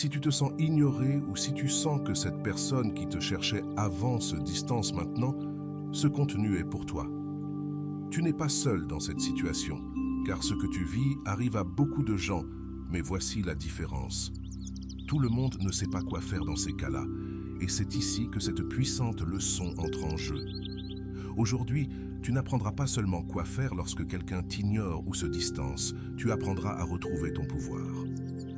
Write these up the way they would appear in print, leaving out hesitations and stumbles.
Si tu te sens ignoré ou si tu sens que cette personne qui te cherchait avant se distance maintenant, ce contenu est pour toi. Tu n'es pas seul dans cette situation, car ce que tu vis arrive à beaucoup de gens, mais voici la différence. Tout le monde ne sait pas quoi faire dans ces cas-là, et c'est ici que cette puissante leçon entre en jeu. Aujourd'hui, tu n'apprendras pas seulement quoi faire lorsque quelqu'un t'ignore ou se distance, tu apprendras à retrouver ton pouvoir.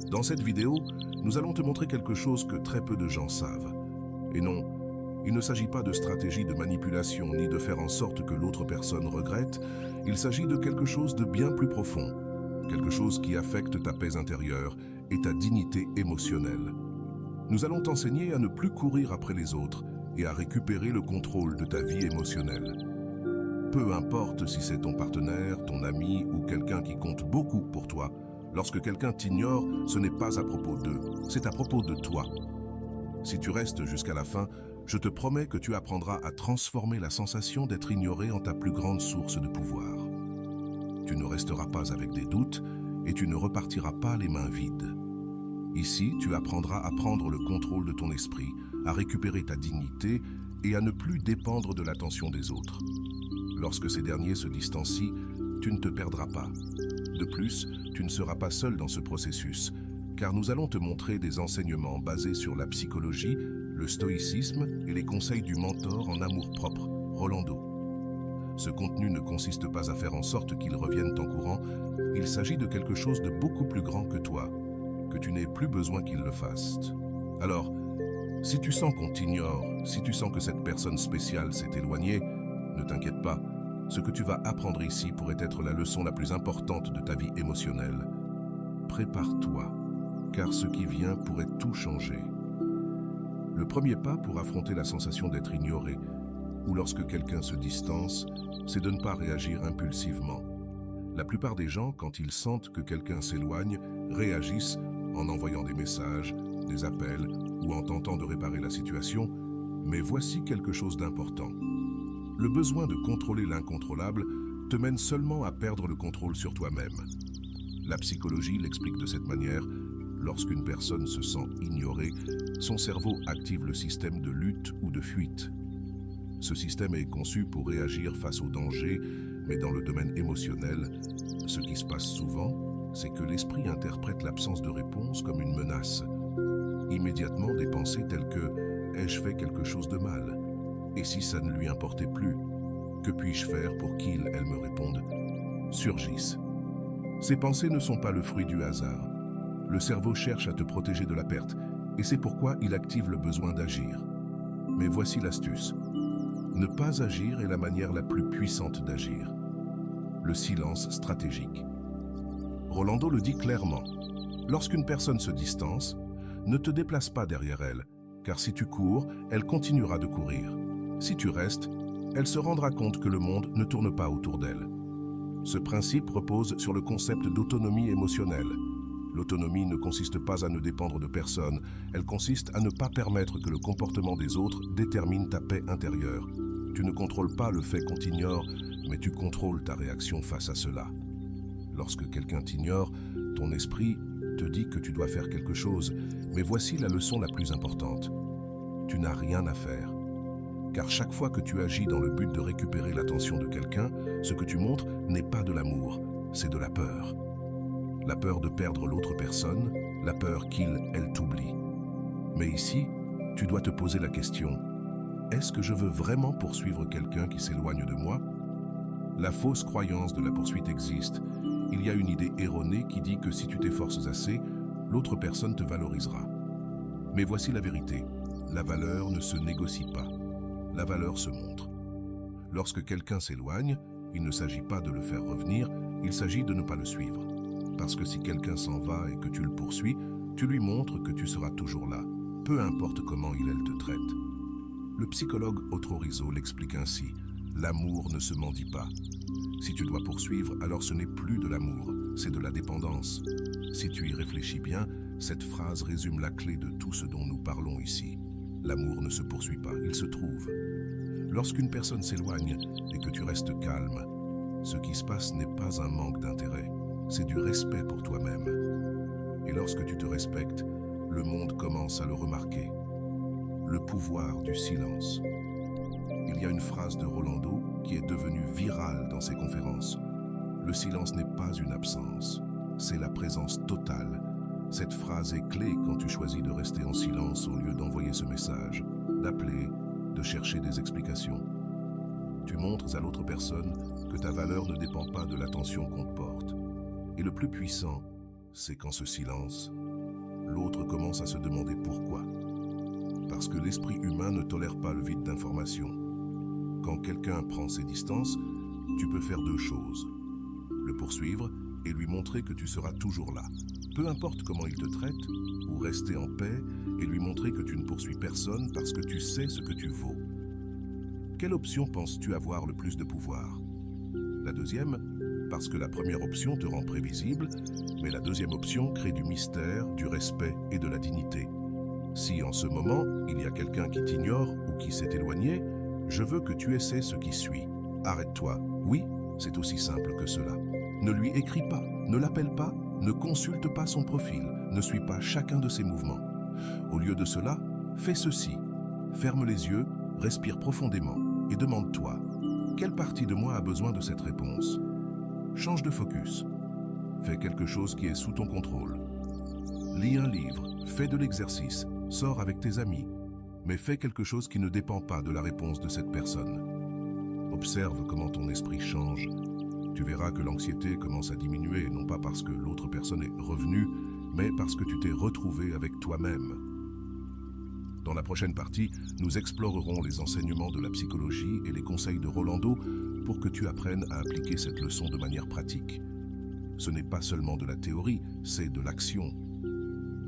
Dans cette vidéo, nous allons te montrer quelque chose que très peu de gens savent. Et non, il ne s'agit pas de stratégie de manipulation ni de faire en sorte que l'autre personne regrette, il s'agit de quelque chose de bien plus profond, quelque chose qui affecte ta paix intérieure et ta dignité émotionnelle. Nous allons t'enseigner à ne plus courir après les autres et à récupérer le contrôle de ta vie émotionnelle. Peu importe si c'est ton partenaire, ton ami ou quelqu'un qui compte beaucoup pour toi, lorsque quelqu'un t'ignore, ce n'est pas à propos d'eux, c'est à propos de toi. Si tu restes jusqu'à la fin, je te promets que tu apprendras à transformer la sensation d'être ignoré en ta plus grande source de pouvoir. Tu ne resteras pas avec des doutes et tu ne repartiras pas les mains vides. Ici, tu apprendras à prendre le contrôle de ton esprit, à récupérer ta dignité et à ne plus dépendre de l'attention des autres. Lorsque ces derniers se distancient, tu ne te perdras pas. De plus, tu ne seras pas seul dans ce processus, car nous allons te montrer des enseignements basés sur la psychologie, le stoïcisme et les conseils du mentor en amour-propre, Rolando. Ce contenu ne consiste pas à faire en sorte qu'ils reviennent en courant, il s'agit de quelque chose de beaucoup plus grand que toi, que tu n'aies plus besoin qu'ils le fassent. Alors, si tu sens qu'on t'ignore, si tu sens que cette personne spéciale s'est éloignée, ne t'inquiète pas, ce que tu vas apprendre ici pourrait être la leçon la plus importante de ta vie émotionnelle. Prépare-toi, car ce qui vient pourrait tout changer. Le premier pas pour affronter la sensation d'être ignoré, ou lorsque quelqu'un se distance, c'est de ne pas réagir impulsivement. La plupart des gens, quand ils sentent que quelqu'un s'éloigne, réagissent en envoyant des messages, des appels ou en tentant de réparer la situation, mais voici quelque chose d'important. Le besoin de contrôler l'incontrôlable te mène seulement à perdre le contrôle sur toi-même. La psychologie l'explique de cette manière. Lorsqu'une personne se sent ignorée, son cerveau active le système de lutte ou de fuite. Ce système est conçu pour réagir face au danger, mais dans le domaine émotionnel, ce qui se passe souvent, c'est que l'esprit interprète l'absence de réponse comme une menace. Immédiatement, des pensées telles que « ai-je fait quelque chose de mal ?» Et si ça ne lui importait plus, que puis-je faire pour qu'il, elle me réponde, surgissent. Ces pensées ne sont pas le fruit du hasard. Le cerveau cherche à te protéger de la perte, et c'est pourquoi il active le besoin d'agir. Mais voici l'astuce. Ne pas agir est la manière la plus puissante d'agir. Le silence stratégique. Rolando le dit clairement. Lorsqu'une personne se distance, ne te déplace pas derrière elle, car si tu cours, elle continuera de courir. Si tu restes, elle se rendra compte que le monde ne tourne pas autour d'elle. Ce principe repose sur le concept d'autonomie émotionnelle. L'autonomie ne consiste pas à ne dépendre de personne, elle consiste à ne pas permettre que le comportement des autres détermine ta paix intérieure. Tu ne contrôles pas le fait qu'on t'ignore, mais tu contrôles ta réaction face à cela. Lorsque quelqu'un t'ignore, ton esprit te dit que tu dois faire quelque chose, mais voici la leçon la plus importante. Tu n'as rien à faire. Car chaque fois que tu agis dans le but de récupérer l'attention de quelqu'un, ce que tu montres n'est pas de l'amour, c'est de la peur. La peur de perdre l'autre personne, la peur qu'il, elle t'oublie. Mais ici, tu dois te poser la question, est-ce que je veux vraiment poursuivre quelqu'un qui s'éloigne de moi? La fausse croyance de la poursuite existe. Il y a une idée erronée qui dit que si tu t'efforces assez, l'autre personne te valorisera. Mais voici la vérité, la valeur ne se négocie pas. La valeur se montre. Lorsque quelqu'un s'éloigne, il ne s'agit pas de le faire revenir, il s'agit de ne pas le suivre. Parce que si quelqu'un s'en va et que tu le poursuis, tu lui montres que tu seras toujours là, peu importe comment elle te traite. Le psychologue Otto Rizzo l'explique ainsi, l'amour ne se mendie pas. Si tu dois poursuivre, alors ce n'est plus de l'amour, c'est de la dépendance. Si tu y réfléchis bien, cette phrase résume la clé de tout ce dont nous parlons ici. L'amour ne se poursuit pas, il se trouve. Lorsqu'une personne s'éloigne et que tu restes calme, ce qui se passe n'est pas un manque d'intérêt, c'est du respect pour toi-même. Et lorsque tu te respectes, le monde commence à le remarquer. Le pouvoir du silence. Il y a une phrase de Rolando qui est devenue virale dans ses conférences. Le silence n'est pas une absence, c'est la présence totale. Cette phrase est clé quand tu choisis de rester en silence au lieu d'envoyer ce message, d'appeler, de chercher des explications. Tu montres à l'autre personne que ta valeur ne dépend pas de l'attention qu'on te porte. Et le plus puissant, c'est quand ce silence, l'autre commence à se demander pourquoi. Parce que l'esprit humain ne tolère pas le vide d'information. Quand quelqu'un prend ses distances, tu peux faire deux choses. Le poursuivre et lui montrer que tu seras toujours là, peu importe comment il te traite, ou rester en paix et lui montrer que tu ne poursuis personne parce que tu sais ce que tu vaux. Quelle option penses-tu avoir le plus de pouvoir? La deuxième, parce que la première option te rend prévisible, mais la deuxième option crée du mystère, du respect et de la dignité. Si en ce moment, il y a quelqu'un qui t'ignore ou qui s'est éloigné, je veux que tu essaies ce qui suit. Arrête-toi. Oui, c'est aussi simple que cela. Ne lui écris pas, ne l'appelle pas, ne consulte pas son profil, ne suis pas chacun de ses mouvements. Au lieu de cela, fais ceci. Ferme les yeux, respire profondément et demande-toi, quelle partie de moi a besoin de cette réponse? Change de focus. Fais quelque chose qui est sous ton contrôle. Lis un livre, fais de l'exercice, sors avec tes amis, mais fais quelque chose qui ne dépend pas de la réponse de cette personne. Observe comment ton esprit change. Tu verras que l'anxiété commence à diminuer, non pas parce que l'autre personne est revenue, mais parce que tu t'es retrouvé avec toi-même. Dans la prochaine partie, nous explorerons les enseignements de la psychologie et les conseils de Rolando pour que tu apprennes à appliquer cette leçon de manière pratique. Ce n'est pas seulement de la théorie, c'est de l'action.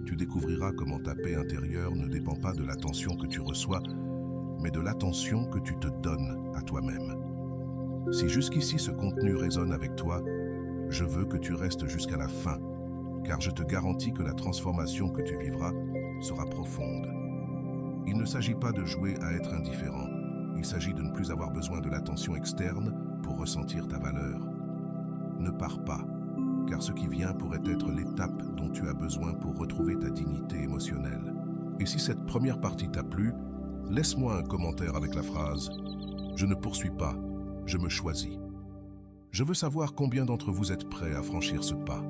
Tu découvriras comment ta paix intérieure ne dépend pas de l'attention que tu reçois, mais de l'attention que tu te donnes à toi-même. Si jusqu'ici ce contenu résonne avec toi, je veux que tu restes jusqu'à la fin, car je te garantis que la transformation que tu vivras sera profonde. Il ne s'agit pas de jouer à être indifférent, il s'agit de ne plus avoir besoin de l'attention externe pour ressentir ta valeur. Ne pars pas, car ce qui vient pourrait être l'étape dont tu as besoin pour retrouver ta dignité émotionnelle. Et si cette première partie t'a plu, laisse-moi un commentaire avec la phrase « Je ne poursuis pas, je me choisis ». Je veux savoir combien d'entre vous êtes prêts à franchir ce pas.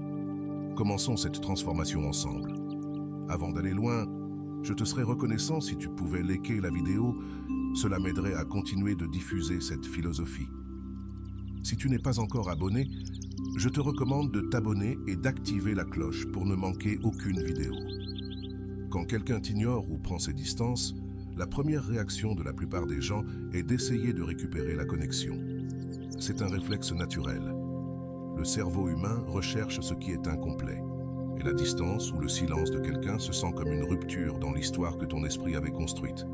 Commençons cette transformation ensemble. Avant d'aller loin, je te serais reconnaissant si tu pouvais liker la vidéo, cela m'aiderait à continuer de diffuser cette philosophie. Si tu n'es pas encore abonné, je te recommande de t'abonner et d'activer la cloche pour ne manquer aucune vidéo. Quand quelqu'un t'ignore ou prend ses distances, la première réaction de la plupart des gens est d'essayer de récupérer la connexion. C'est un réflexe naturel. Le cerveau humain recherche ce qui est incomplet. Et la distance ou le silence de quelqu'un se sent comme une rupture dans l'histoire que ton esprit avait construite.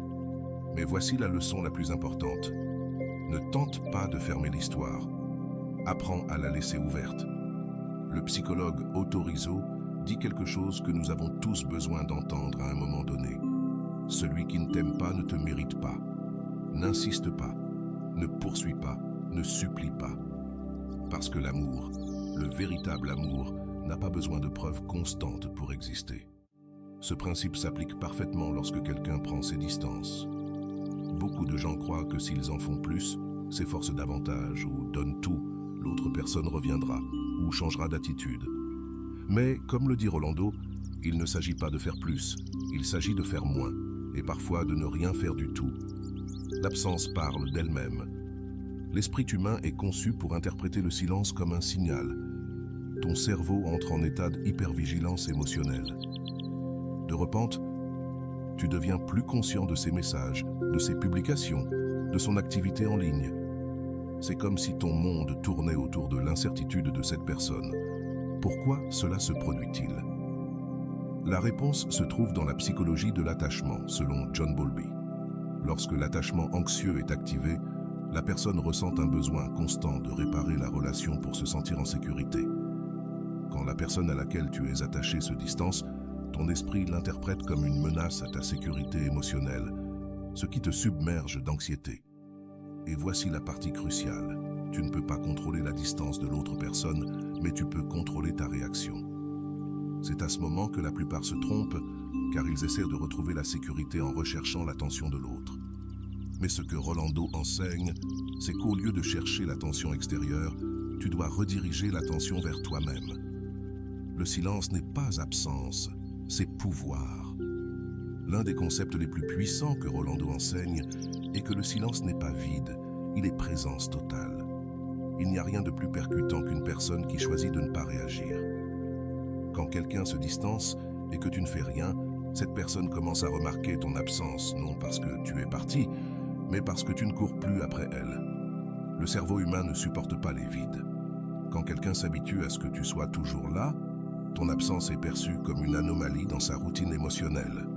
Mais voici la leçon la plus importante. Ne tente pas de fermer l'histoire. Apprends à la laisser ouverte. Le psychologue Otto Rizzo dit quelque chose que nous avons tous besoin d'entendre à un moment donné. Celui qui ne t'aime pas ne te mérite pas. N'insiste pas, ne poursuis pas, ne supplie pas. Parce que l'amour, le véritable amour, n'a pas besoin de preuves constantes pour exister. Ce principe s'applique parfaitement lorsque quelqu'un prend ses distances. Beaucoup de gens croient que s'ils en font plus, s'efforcent davantage ou donnent tout, l'autre personne reviendra ou changera d'attitude. Mais, comme le dit Rolando, il ne s'agit pas de faire plus, il s'agit de faire moins, et parfois de ne rien faire du tout. L'absence parle d'elle-même. L'esprit humain est conçu pour interpréter le silence comme un signal. Ton cerveau entre en état d'hypervigilance émotionnelle. De repente, tu deviens plus conscient de ses messages, de ses publications, de son activité en ligne. C'est comme si ton monde tournait autour de l'incertitude de cette personne. Pourquoi cela se produit-il? La réponse se trouve dans la psychologie de l'attachement, selon John Bowlby. Lorsque l'attachement anxieux est activé, la personne ressent un besoin constant de réparer la relation pour se sentir en sécurité. Quand la personne à laquelle tu es attaché se distance, ton esprit l'interprète comme une menace à ta sécurité émotionnelle, ce qui te submerge d'anxiété. Et voici la partie cruciale. Tu ne peux pas contrôler la distance de l'autre personne, mais tu peux contrôler ta réaction. C'est à ce moment que la plupart se trompent, car ils essaient de retrouver la sécurité en recherchant l'attention de l'autre. Mais ce que Rolando enseigne, c'est qu'au lieu de chercher l'attention extérieure, tu dois rediriger l'attention vers toi-même. Le silence n'est pas absence, c'est pouvoir. L'un des concepts les plus puissants que Rolando enseigne est que le silence n'est pas vide, il est présence totale. Il n'y a rien de plus percutant qu'une personne qui choisit de ne pas réagir. Quand quelqu'un se distance et que tu ne fais rien, cette personne commence à remarquer ton absence, non parce que tu es parti, mais parce que tu ne cours plus après elle. Le cerveau humain ne supporte pas les vides. Quand quelqu'un s'habitue à ce que tu sois toujours là, ton absence est perçue comme une anomalie dans sa routine émotionnelle.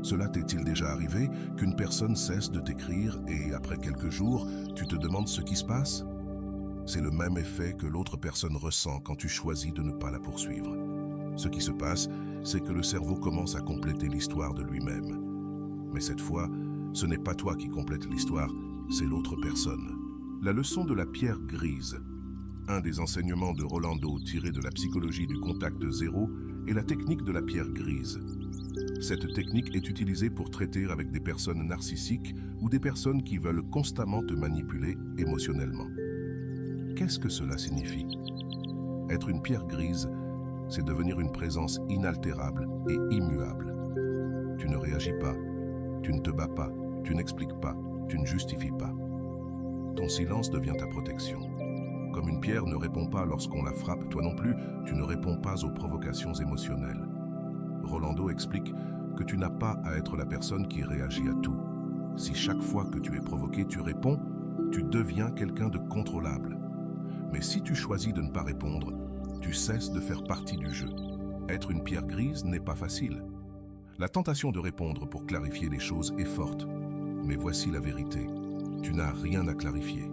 Cela t'est-il déjà arrivé qu'une personne cesse de t'écrire et après quelques jours, tu te demandes ce qui se passe? C'est le même effet que l'autre personne ressent quand tu choisis de ne pas la poursuivre. Ce qui se passe, c'est que le cerveau commence à compléter l'histoire de lui-même. Mais cette fois, ce n'est pas toi qui complète l'histoire, c'est l'autre personne. La leçon de la pierre grise. Un des enseignements de Rolando tiré de la psychologie du contact zéro est la technique de la pierre grise. Cette technique est utilisée pour traiter avec des personnes narcissiques ou des personnes qui veulent constamment te manipuler émotionnellement. Qu'est-ce que cela signifie? Être une pierre grise, c'est devenir une présence inaltérable et immuable. Tu ne réagis pas, tu ne te bats pas, tu n'expliques pas, tu ne justifies pas. Ton silence devient ta protection. Comme une pierre ne répond pas lorsqu'on la frappe, toi non plus, tu ne réponds pas aux provocations émotionnelles. Rolando explique que tu n'as pas à être la personne qui réagit à tout. Si chaque fois que tu es provoqué, tu réponds, tu deviens quelqu'un de contrôlable. Mais si tu choisis de ne pas répondre, tu cesses de faire partie du jeu. Être une pierre grise n'est pas facile. La tentation de répondre pour clarifier les choses est forte. Mais voici la vérité. Tu n'as rien à clarifier.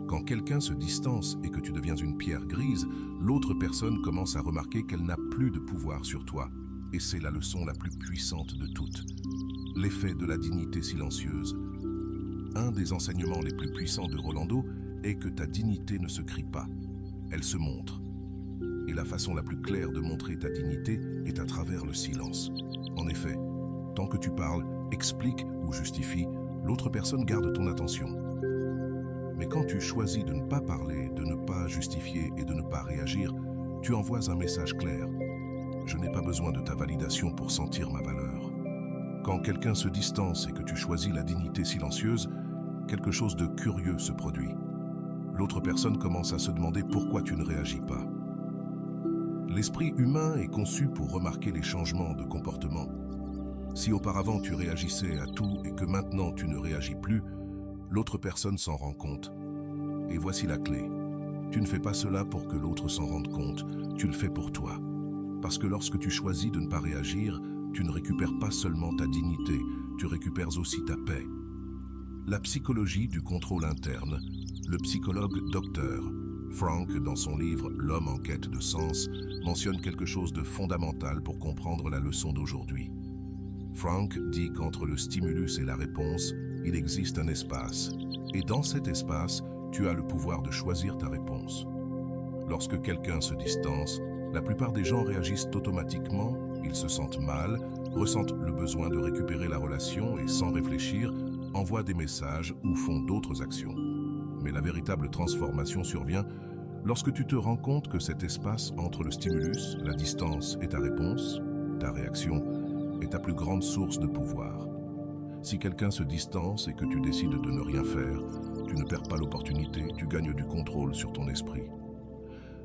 Quand quelqu'un se distance et que tu deviens une pierre grise, l'autre personne commence à remarquer qu'elle n'a plus de pouvoir sur toi. Et c'est la leçon la plus puissante de toutes. L'effet de la dignité silencieuse. Un des enseignements les plus puissants de Rolando est que ta dignité ne se crie pas. Elle se montre. Et la façon la plus claire de montrer ta dignité est à travers le silence. En effet, tant que tu parles, expliques ou justifies, l'autre personne garde ton attention. Mais quand tu choisis de ne pas parler, de ne pas justifier et de ne pas réagir, tu envoies un message clair. Je n'ai pas besoin de ta validation pour sentir ma valeur. Quand quelqu'un se distance et que tu choisis la dignité silencieuse, quelque chose de curieux se produit. L'autre personne commence à se demander pourquoi tu ne réagis pas. L'esprit humain est conçu pour remarquer les changements de comportement. Si auparavant tu réagissais à tout et que maintenant tu ne réagis plus, l'autre personne s'en rend compte. Et voici la clé. Tu ne fais pas cela pour que l'autre s'en rende compte, tu le fais pour toi. Parce que lorsque tu choisis de ne pas réagir, tu ne récupères pas seulement ta dignité, tu récupères aussi ta paix. La psychologie du contrôle interne, le psychologue Dr. Frank, dans son livre « L'homme en quête de sens », mentionne quelque chose de fondamental pour comprendre la leçon d'aujourd'hui. Frank dit qu'entre le stimulus et la réponse, il existe un espace. Et dans cet espace, tu as le pouvoir de choisir ta réponse. Lorsque quelqu'un se distance, la plupart des gens réagissent automatiquement, ils se sentent mal, ressentent le besoin de récupérer la relation et sans réfléchir, envoient des messages ou font d'autres actions. Mais la véritable transformation survient lorsque tu te rends compte que cet espace entre le stimulus, la distance et ta réponse, ta réaction, est ta plus grande source de pouvoir. Si quelqu'un se distance et que tu décides de ne rien faire, tu ne perds pas l'opportunité, tu gagnes du contrôle sur ton esprit.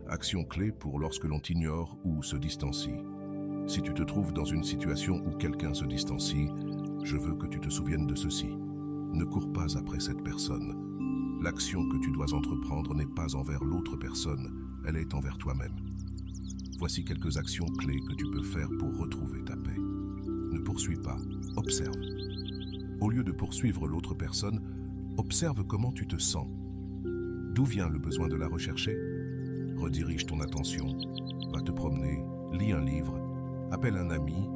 Action clé pour lorsque l'on t'ignore ou se distancie. Si tu te trouves dans une situation où quelqu'un se distancie, je veux que tu te souviennes de ceci. Ne cours pas après cette personne. L'action que tu dois entreprendre n'est pas envers l'autre personne, elle est envers toi-même. Voici quelques actions clés que tu peux faire pour retrouver ta paix. Ne poursuis pas, observe. Au lieu de poursuivre l'autre personne, observe comment tu te sens. D'où vient le besoin de la rechercher? Redirige ton attention, va te promener, lis un livre, appelle un ami,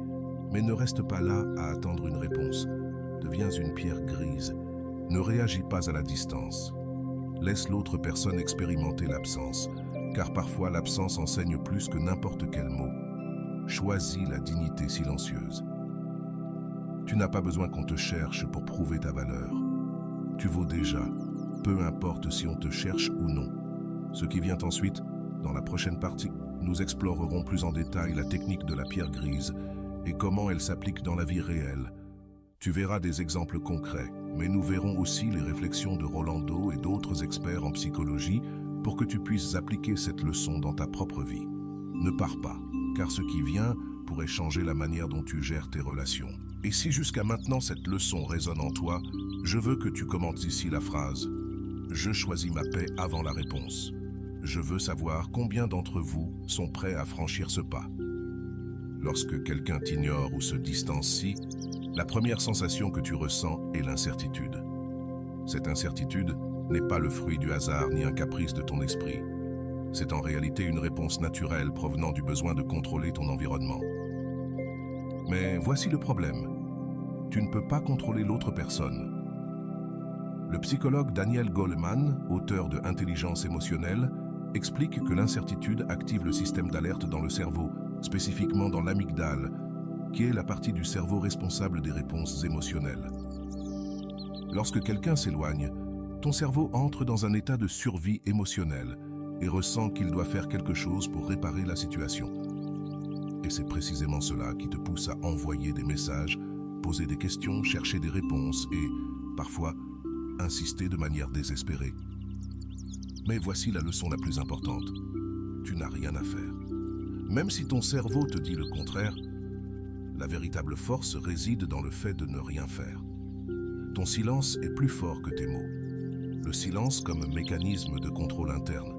mais ne reste pas là à attendre une réponse. Deviens une pierre grise. Ne réagis pas à la distance. Laisse l'autre personne expérimenter l'absence, car parfois l'absence enseigne plus que n'importe quel mot. choisis la dignité silencieuse. Tu n'as pas besoin qu'on te cherche pour prouver ta valeur. Tu vaux déjà, peu importe si on te cherche ou non. Ce qui vient ensuite, dans la prochaine partie, nous explorerons plus en détail la technique de la pierre grise et comment elle s'applique dans la vie réelle. Tu verras des exemples concrets, mais nous verrons aussi les réflexions de Rolando et d'autres experts en psychologie pour que tu puisses appliquer cette leçon dans ta propre vie. Ne pars pas, car ce qui vient pourrait changer la manière dont tu gères tes relations. Et si jusqu'à maintenant cette leçon résonne en toi, je veux que tu commentes ici la phrase « Je choisis ma paix avant la réponse ». Je veux savoir combien d'entre vous sont prêts à franchir ce pas. Lorsque quelqu'un t'ignore ou se distancie, la première sensation que tu ressens est l'incertitude. Cette incertitude n'est pas le fruit du hasard ni un caprice de ton esprit. C'est en réalité une réponse naturelle provenant du besoin de contrôler ton environnement. Mais voici le problème. Tu ne peux pas contrôler l'autre personne. Le psychologue Daniel Goleman, auteur de Intelligence émotionnelle, explique que l'incertitude active le système d'alerte dans le cerveau, spécifiquement dans l'amygdale, qui est la partie du cerveau responsable des réponses émotionnelles. Lorsque quelqu'un s'éloigne, ton cerveau entre dans un état de survie émotionnelle et ressent qu'il doit faire quelque chose pour réparer la situation. Et c'est précisément cela qui te pousse à envoyer des messages, poser des questions, chercher des réponses et, parfois, insister de manière désespérée. Mais voici la leçon la plus importante. Tu n'as rien à faire. Même si ton cerveau te dit le contraire, la véritable force réside dans le fait de ne rien faire. Ton silence est plus fort que tes mots. Le silence comme mécanisme de contrôle interne.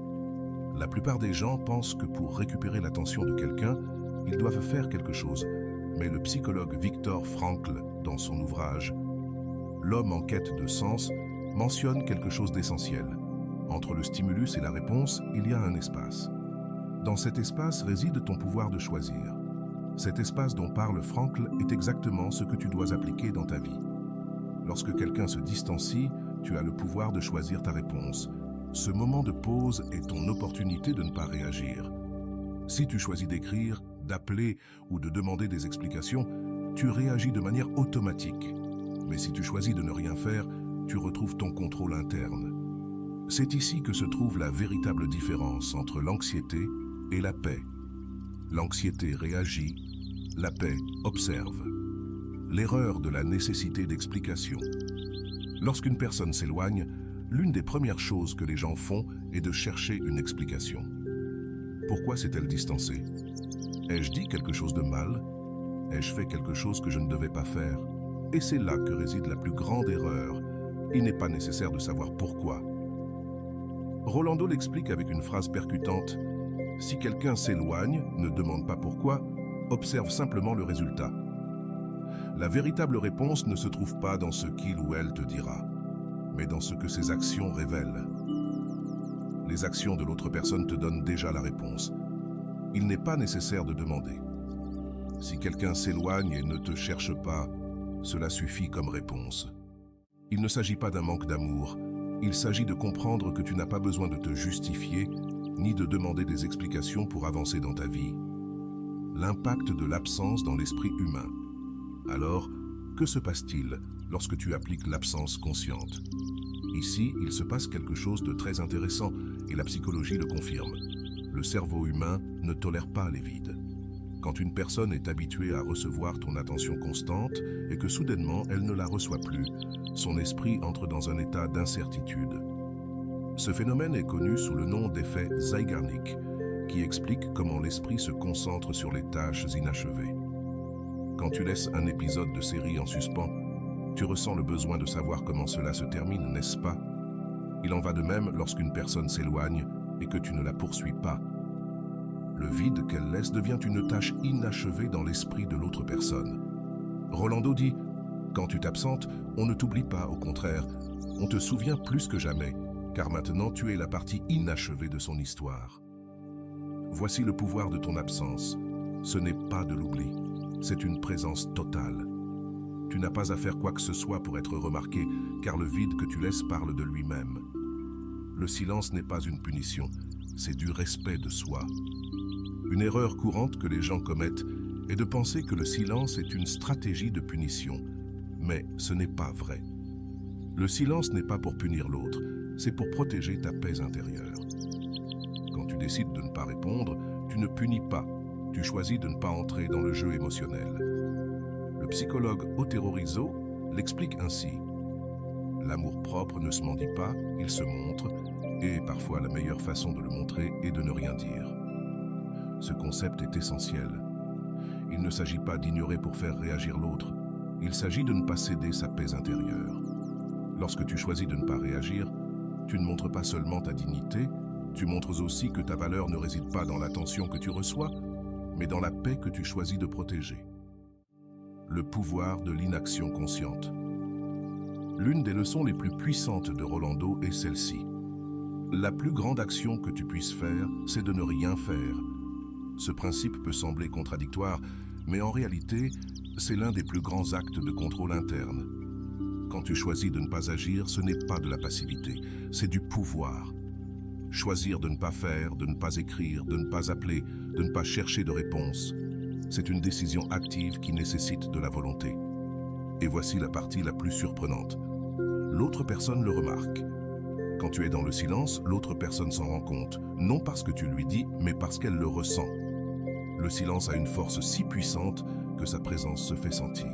La plupart des gens pensent que pour récupérer l'attention de quelqu'un, ils doivent faire quelque chose. Mais le psychologue Viktor Frankl, dans son ouvrage « L'homme en quête de sens », mentionne quelque chose d'essentiel. Entre le stimulus et la réponse, il y a un espace. Dans cet espace réside ton pouvoir de choisir. Cet espace dont parle Frankl est exactement ce que tu dois appliquer dans ta vie. Lorsque quelqu'un se distancie, tu as le pouvoir de choisir ta réponse. Ce moment de pause est ton opportunité de ne pas réagir. Si tu choisis d'écrire, d'appeler ou de demander des explications, tu réagis de manière automatique. Mais si tu choisis de ne rien faire, tu retrouves ton contrôle interne. C'est ici que se trouve la véritable différence entre l'anxiété et la paix. L'anxiété réagit, la paix observe. L'erreur de la nécessité d'explication. Lorsqu'une personne s'éloigne, l'une des premières choses que les gens font est de chercher une explication. Pourquoi s'est-elle distancée? Ai-je dit quelque chose de mal? Ai-je fait quelque chose que je ne devais pas faire? Et c'est là que réside la plus grande erreur. Il n'est pas nécessaire de savoir pourquoi. Rolando l'explique avec une phrase percutante. Si quelqu'un s'éloigne, ne demande pas pourquoi, observe simplement le résultat. La véritable réponse ne se trouve pas dans ce qu'il ou elle te dira, mais dans ce que ses actions révèlent. Les actions de l'autre personne te donnent déjà la réponse. Il n'est pas nécessaire de demander. Si quelqu'un s'éloigne et ne te cherche pas, cela suffit comme réponse. Il ne s'agit pas d'un manque d'amour. Il s'agit de comprendre que tu n'as pas besoin de te justifier, ni de demander des explications pour avancer dans ta vie. L'impact de l'absence dans l'esprit humain. Alors, que se passe-t-il lorsque tu appliques l'absence consciente? Ici, il se passe quelque chose de très intéressant et la psychologie le confirme. Le cerveau humain ne tolère pas les vides. Quand une personne est habituée à recevoir ton attention constante et que soudainement elle ne la reçoit plus, son esprit entre dans un état d'incertitude. Ce phénomène est connu sous le nom d'effet Zeigarnik, qui explique comment l'esprit se concentre sur les tâches inachevées. Quand tu laisses un épisode de série en suspens, tu ressens le besoin de savoir comment cela se termine, n'est-ce pas? Il en va de même lorsqu'une personne s'éloigne et que tu ne la poursuis pas. Le vide qu'elle laisse devient une tâche inachevée dans l'esprit de l'autre personne. Rolando dit « Quand tu t'absentes, on ne t'oublie pas, au contraire, on te souvient plus que jamais, car maintenant tu es la partie inachevée de son histoire. » Voici le pouvoir de ton absence. Ce n'est pas de l'oubli, c'est une présence totale. Tu n'as pas à faire quoi que ce soit pour être remarqué, car le vide que tu laisses parle de lui-même. Le silence n'est pas une punition, c'est du respect de soi. Une erreur courante que les gens commettent est de penser que le silence est une stratégie de punition. Mais ce n'est pas vrai. Le silence n'est pas pour punir l'autre, c'est pour protéger ta paix intérieure. Quand tu décides de ne pas répondre, tu ne punis pas, tu choisis de ne pas entrer dans le jeu émotionnel. Le psychologue Otero Rizzo l'explique ainsi. L'amour-propre ne se mendie pas, il se montre, et parfois la meilleure façon de le montrer est de ne rien dire. Ce concept est essentiel. Il ne s'agit pas d'ignorer pour faire réagir l'autre, il s'agit de ne pas céder sa paix intérieure. Lorsque tu choisis de ne pas réagir, tu ne montres pas seulement ta dignité, tu montres aussi que ta valeur ne réside pas dans l'attention que tu reçois, mais dans la paix que tu choisis de protéger. Le pouvoir de l'inaction consciente. L'une des leçons les plus puissantes de Rolando est celle-ci. La plus grande action que tu puisses faire, c'est de ne rien faire. Ce principe peut sembler contradictoire, mais en réalité, c'est l'un des plus grands actes de contrôle interne. Quand tu choisis de ne pas agir, ce n'est pas de la passivité, c'est du pouvoir. Choisir de ne pas faire, de ne pas écrire, de ne pas appeler, de ne pas chercher de réponse, c'est une décision active qui nécessite de la volonté. Et voici la partie la plus surprenante. L'autre personne le remarque. Quand tu es dans le silence, l'autre personne s'en rend compte, non parce que tu lui dis, mais parce qu'elle le ressent. Le silence a une force si puissante que sa présence se fait sentir.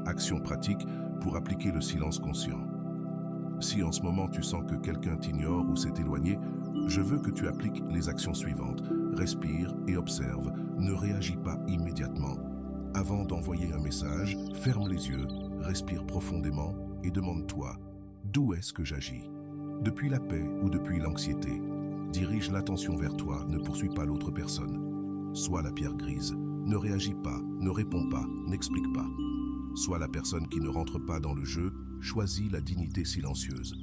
Action pratique pour appliquer le silence conscient. Si en ce moment tu sens que quelqu'un t'ignore ou s'est éloigné, je veux que tu appliques les actions suivantes. Respire et observe, ne réagis pas immédiatement. Avant d'envoyer un message, ferme les yeux, respire profondément et demande-toi, d'où est-ce que j'agis? Depuis la paix ou depuis l'anxiété? Dirige l'attention vers toi, ne poursuis pas l'autre personne. Sois la pierre grise, ne réagis pas, ne réponds pas, n'explique pas. Sois la personne qui ne rentre pas dans le jeu, choisis la dignité silencieuse.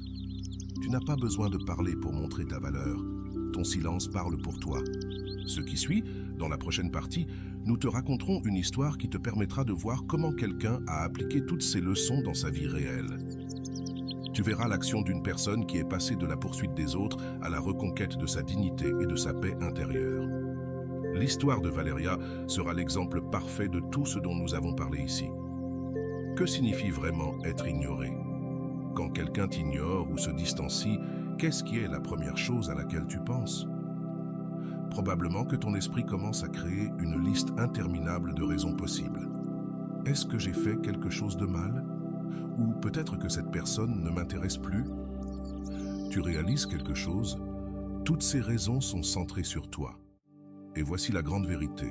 Tu n'as pas besoin de parler pour montrer ta valeur. Ton silence parle pour toi. Ce qui suit, dans la prochaine partie, nous te raconterons une histoire qui te permettra de voir comment quelqu'un a appliqué toutes ces leçons dans sa vie réelle. Tu verras l'action d'une personne qui est passée de la poursuite des autres à la reconquête de sa dignité et de sa paix intérieure. L'histoire de Valeria sera l'exemple parfait de tout ce dont nous avons parlé ici. Que signifie vraiment être ignoré? Quand quelqu'un t'ignore ou se distancie, qu'est-ce qui est la première chose à laquelle tu penses? Probablement que ton esprit commence à créer une liste interminable de raisons possibles. Est-ce que j'ai fait quelque chose de mal? Ou peut-être que cette personne ne m'intéresse plus? Tu réalises quelque chose? Toutes ces raisons sont centrées sur toi. Et voici la grande vérité.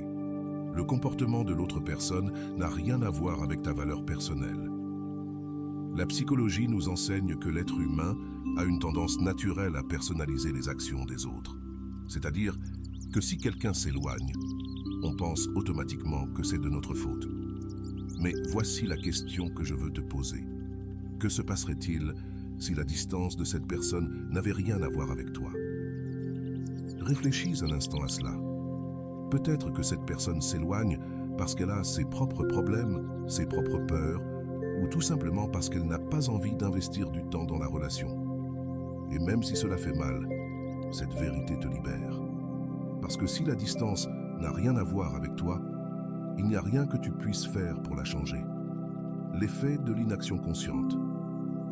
Le comportement de l'autre personne n'a rien à voir avec ta valeur personnelle. La psychologie nous enseigne que l'être humain a une tendance naturelle à personnaliser les actions des autres. C'est-à-dire que si quelqu'un s'éloigne, on pense automatiquement que c'est de notre faute. Mais voici la question que je veux te poser. Que se passerait-il si la distance de cette personne n'avait rien à voir avec toi? Réfléchis un instant à cela. Peut-être que cette personne s'éloigne parce qu'elle a ses propres problèmes, ses propres peurs, ou tout simplement parce qu'elle n'a pas envie d'investir du temps dans la relation. Et même si cela fait mal, cette vérité te libère. Parce que si la distance n'a rien à voir avec toi, il n'y a rien que tu puisses faire pour la changer. L'effet de l'inaction consciente.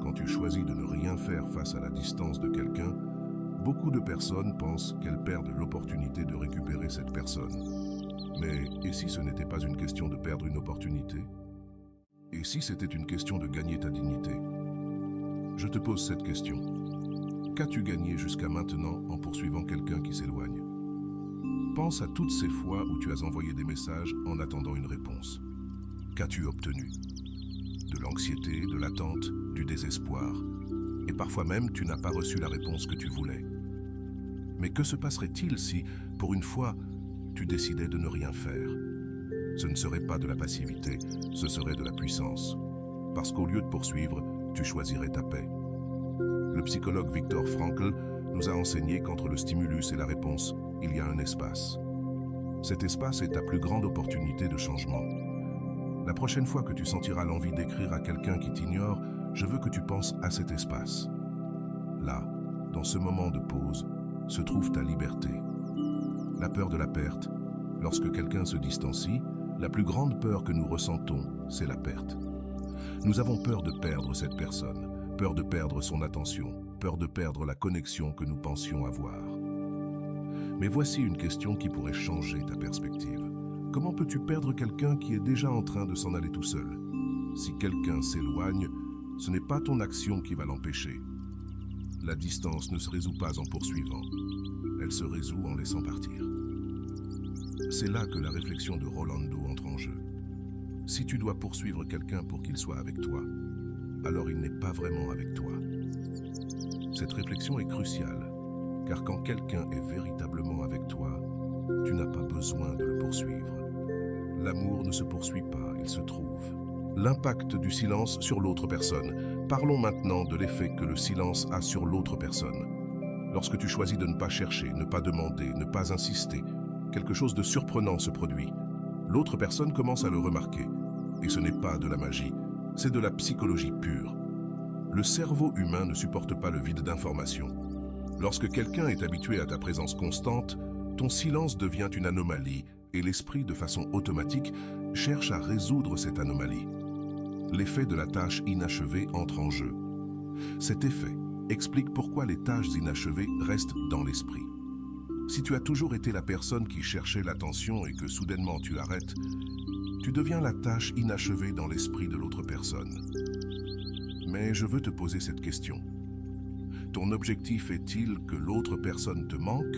Quand tu choisis de ne rien faire face à la distance de quelqu'un, beaucoup de personnes pensent qu'elles perdent l'opportunité de récupérer cette personne. Mais et si ce n'était pas une question de perdre une opportunité? Et si c'était une question de gagner ta dignité? Je te pose cette question. Qu'as-tu gagné jusqu'à maintenant en poursuivant quelqu'un qui s'éloigne? Pense à toutes ces fois où tu as envoyé des messages en attendant une réponse. Qu'as-tu obtenu? De l'anxiété, de l'attente, du désespoir. Et parfois même, tu n'as pas reçu la réponse que tu voulais. Mais que se passerait-il si, pour une fois, tu décidais de ne rien faire? Ce ne serait pas de la passivité, ce serait de la puissance. Parce qu'au lieu de poursuivre, tu choisirais ta paix. Le psychologue Viktor Frankl nous a enseigné qu'entre le stimulus et la réponse, il y a un espace. Cet espace est ta plus grande opportunité de changement. La prochaine fois que tu sentiras l'envie d'écrire à quelqu'un qui t'ignore, je veux que tu penses à cet espace. Là, dans ce moment de pause, se trouve ta liberté. La peur de la perte. Lorsque quelqu'un se distancie, La plus grande peur que nous ressentons, c'est la perte. Nous avons peur de perdre cette personne, peur de perdre son attention, peur de perdre la connexion que nous pensions avoir. Mais voici une question qui pourrait changer ta perspective. Comment peux-tu perdre quelqu'un qui est déjà en train de s'en aller tout seul? Si quelqu'un s'éloigne, ce n'est pas ton action qui va l'empêcher. La distance ne se résout pas en poursuivant, elle se résout en laissant partir. C'est là que la réflexion de Rolando entre en jeu. Si tu dois poursuivre quelqu'un pour qu'il soit avec toi, alors il n'est pas vraiment avec toi. Cette réflexion est cruciale, car quand quelqu'un est véritablement avec toi, tu n'as pas besoin de le poursuivre. L'amour ne se poursuit pas, il se trouve. L'impact du silence sur l'autre personne. Parlons maintenant de l'effet que le silence a sur l'autre personne. Lorsque tu choisis de ne pas chercher, ne pas demander, ne pas insister, quelque chose de surprenant se produit. L'autre personne commence à le remarquer. Et ce n'est pas de la magie, c'est de la psychologie pure. Le cerveau humain ne supporte pas le vide d'informations. Lorsque quelqu'un est habitué à ta présence constante, ton silence devient une anomalie et l'esprit, de façon automatique, cherche à résoudre cette anomalie. L'effet de la tâche inachevée entre en jeu. Cet effet explique pourquoi les tâches inachevées restent dans l'esprit. Si tu as toujours été la personne qui cherchait l'attention et que soudainement tu arrêtes, tu deviens la tâche inachevée dans l'esprit de l'autre personne. Mais je veux te poser cette question. Ton objectif est-il que l'autre personne te manque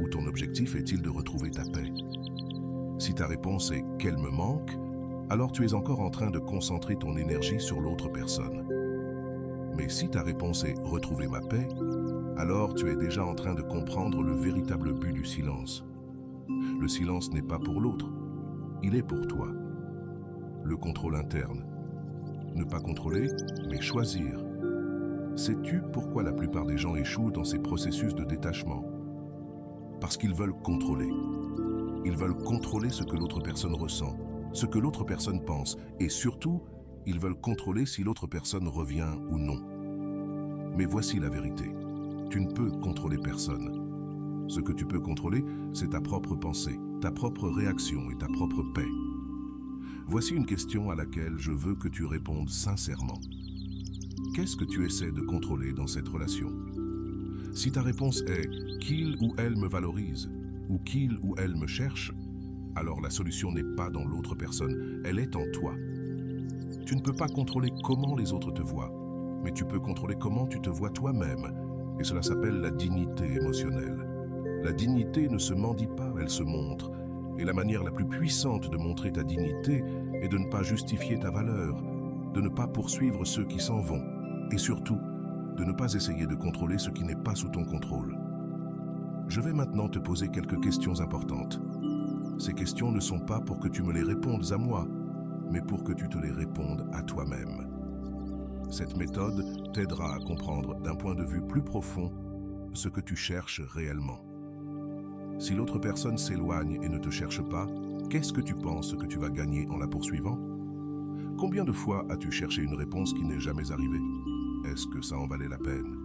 ou ton objectif est-il de retrouver ta paix? Si ta réponse est « qu'elle me manque », alors tu es encore en train de concentrer ton énergie sur l'autre personne. Mais si ta réponse est « retrouver ma paix », alors tu es déjà en train de comprendre le véritable but du silence. Le silence n'est pas pour l'autre, il est pour toi. Le contrôle interne. Ne pas contrôler, mais choisir. Sais-tu pourquoi la plupart des gens échouent dans ces processus de détachement? Parce qu'ils veulent contrôler. Ils veulent contrôler ce que l'autre personne ressent, ce que l'autre personne pense, et surtout, ils veulent contrôler si l'autre personne revient ou non. Mais voici la vérité. Tu ne peux contrôler personne. Ce que tu peux contrôler, c'est ta propre pensée, ta propre réaction et ta propre paix. Voici une question à laquelle je veux que tu répondes sincèrement. Qu'est-ce que tu essaies de contrôler dans cette relation? Si ta réponse est « qu'il ou elle me valorise » ou « qu'il ou elle me cherche », alors la solution n'est pas dans l'autre personne, elle est en toi. Tu ne peux pas contrôler comment les autres te voient, mais tu peux contrôler comment tu te vois toi-même, et cela s'appelle la dignité émotionnelle. La dignité ne se mendie pas, elle se montre, et la manière la plus puissante de montrer ta dignité est de ne pas justifier ta valeur, de ne pas poursuivre ceux qui s'en vont, et surtout, de ne pas essayer de contrôler ce qui n'est pas sous ton contrôle. Je vais maintenant te poser quelques questions importantes. Ces questions ne sont pas pour que tu me les répondes à moi, mais pour que tu te les répondes à toi-même. Cette méthode t'aidera à comprendre d'un point de vue plus profond ce que tu cherches réellement. Si l'autre personne s'éloigne et ne te cherche pas, qu'est-ce que tu penses que tu vas gagner en la poursuivant? Combien de fois as-tu cherché une réponse qui n'est jamais arrivée? Est-ce que ça en valait la peine?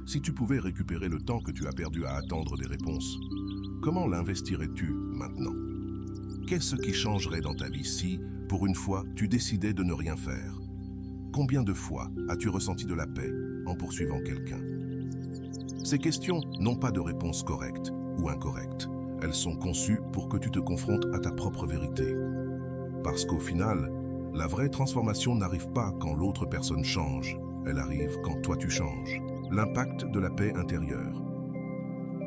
Si tu pouvais récupérer le temps que tu as perdu à attendre des réponses, comment l'investirais-tu maintenant? Qu'est-ce qui changerait dans ta vie si, pour une fois, tu décidais de ne rien faire? Combien de fois as-tu ressenti de la paix en poursuivant quelqu'un? Ces questions n'ont pas de réponse correcte ou incorrecte. Elles sont conçues pour que tu te confrontes à ta propre vérité. Parce qu'au final, la vraie transformation n'arrive pas quand l'autre personne change. Elle arrive quand toi tu changes. L'impact de la paix intérieure.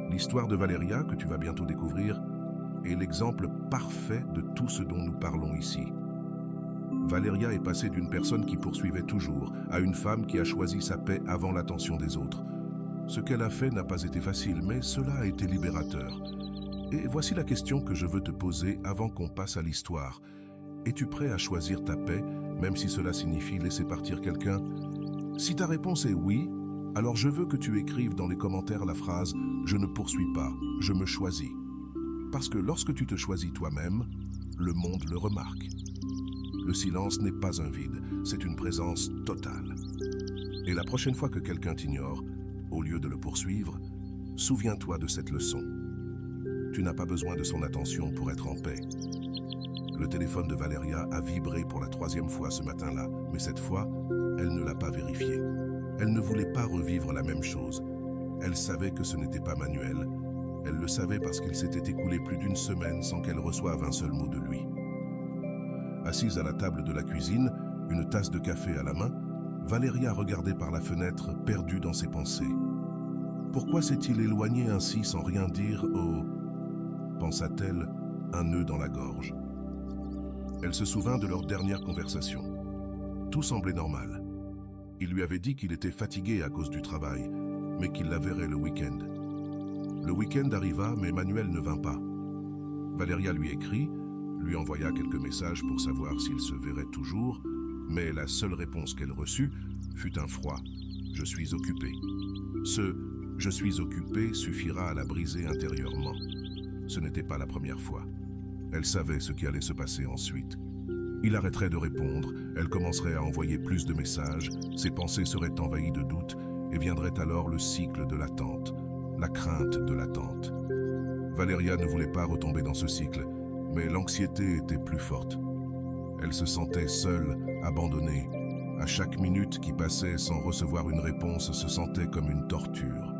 L'histoire de Valeria, que tu vas bientôt découvrir, est l'exemple parfait de tout ce dont nous parlons ici. Valeria est passée d'une personne qui poursuivait toujours à une femme qui a choisi sa paix avant l'attention des autres. Ce qu'elle a fait n'a pas été facile, mais cela a été libérateur. Et voici la question que je veux te poser avant qu'on passe à l'histoire. Es-tu prêt à choisir ta paix, même si cela signifie laisser partir quelqu'un? Si ta réponse est oui, alors je veux que tu écrives dans les commentaires la phrase « Je ne poursuis pas, je me choisis ». Parce que lorsque tu te choisis toi-même, le monde le remarque. Le silence n'est pas un vide, c'est une présence totale. Et la prochaine fois que quelqu'un t'ignore, au lieu de le poursuivre, souviens-toi de cette leçon. Tu n'as pas besoin de son attention pour être en paix. Le téléphone de Valeria a vibré pour la 3e fois ce matin-là, mais cette fois, elle ne l'a pas vérifié. Elle ne voulait pas revivre la même chose. Elle savait que ce n'était pas Manuel. Elle le savait parce qu'il s'était écoulé plus d'1 semaine sans qu'elle reçoive un seul mot de lui. Assise à la table de la cuisine, une tasse de café à la main, Valeria regardait par la fenêtre, perdue dans ses pensées. Pourquoi s'est-il éloigné ainsi sans rien dire? Oh, pensa-t-elle, un nœud dans la gorge. Elle se souvint de leur dernière conversation. Tout semblait normal. Il lui avait dit qu'il était fatigué à cause du travail, mais qu'il la verrait le week-end. Le week-end arriva, mais Manuel ne vint pas. Valeria lui écrit, lui envoya quelques messages pour savoir s'il se verrait toujours, mais la seule réponse qu'elle reçut fut un froid « Je suis occupé ». Ce « Je suis occupé » suffira à la briser intérieurement. Ce n'était pas la première fois. Elle savait ce qui allait se passer ensuite. Il arrêterait de répondre, elle commencerait à envoyer plus de messages, ses pensées seraient envahies de doutes et viendrait alors le cycle de l'attente, la crainte de l'attente. Valeria ne voulait pas retomber dans ce cycle, mais l'anxiété était plus forte. Elle se sentait seule, abandonnée. À chaque minute qui passait sans recevoir une réponse se sentait comme une torture.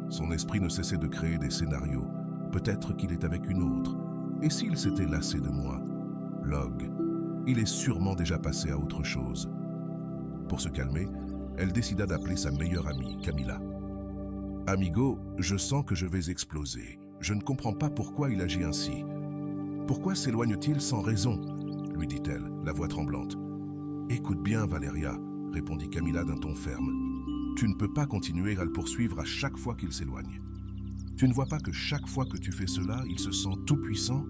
Son esprit ne cessait de créer des scénarios. Peut-être qu'il est avec une autre. Et s'il s'était lassé de moi? Log. Il est sûrement déjà passé à autre chose. Pour se calmer, elle décida d'appeler sa meilleure amie, Camila. « Amigo, je sens que je vais exploser. Je ne comprends pas pourquoi il agit ainsi. Pourquoi s'éloigne-t-il sans raison ?» lui dit-elle, la voix tremblante. « Écoute bien, Valeria, » répondit Camila d'un ton ferme. « Tu ne peux pas continuer à le poursuivre à chaque fois qu'il s'éloigne. Tu ne vois pas que chaque fois que tu fais cela, il se sent tout puissant ?»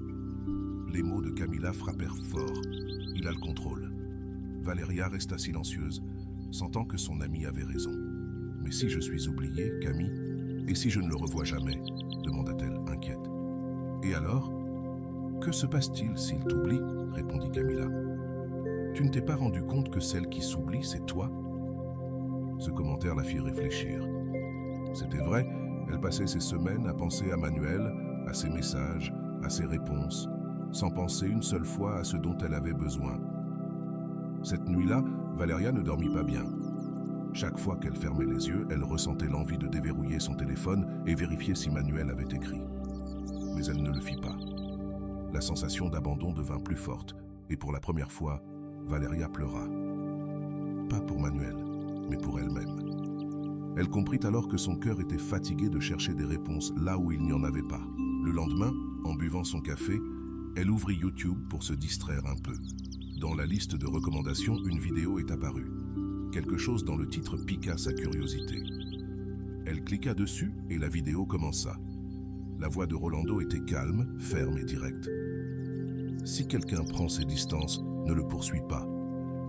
Les mots de Camila frappèrent fort. Il a le contrôle. Valeria resta silencieuse, sentant que son amie avait raison. « Mais si je suis oubliée, Camille, et si je ne le revois jamais ?» demanda-t-elle, inquiète. « Et alors? Que se passe-t-il s'il t'oublie ?» répondit Camila. « Tu ne t'es pas rendu compte que celle qui s'oublie, c'est toi ?» Ce commentaire la fit réfléchir. C'était vrai, elle passait ses semaines à penser à Manuel, à ses messages, à ses réponses, sans penser une seule fois à ce dont elle avait besoin. Cette nuit-là, Valeria ne dormit pas bien. Chaque fois qu'elle fermait les yeux, elle ressentait l'envie de déverrouiller son téléphone et vérifier si Manuel avait écrit. Mais elle ne le fit pas. La sensation d'abandon devint plus forte, et pour la première fois, Valeria pleura. Pas pour Manuel, mais pour elle-même. Elle comprit alors que son cœur était fatigué de chercher des réponses là où il n'y en avait pas. Le lendemain, en buvant son café, elle ouvrit YouTube pour se distraire un peu. Dans la liste de recommandations, une vidéo est apparue. Quelque chose dans le titre piqua sa curiosité. Elle cliqua dessus et la vidéo commença. La voix de Rolando était calme, ferme et directe. Si quelqu'un prend ses distances, ne le poursuis pas,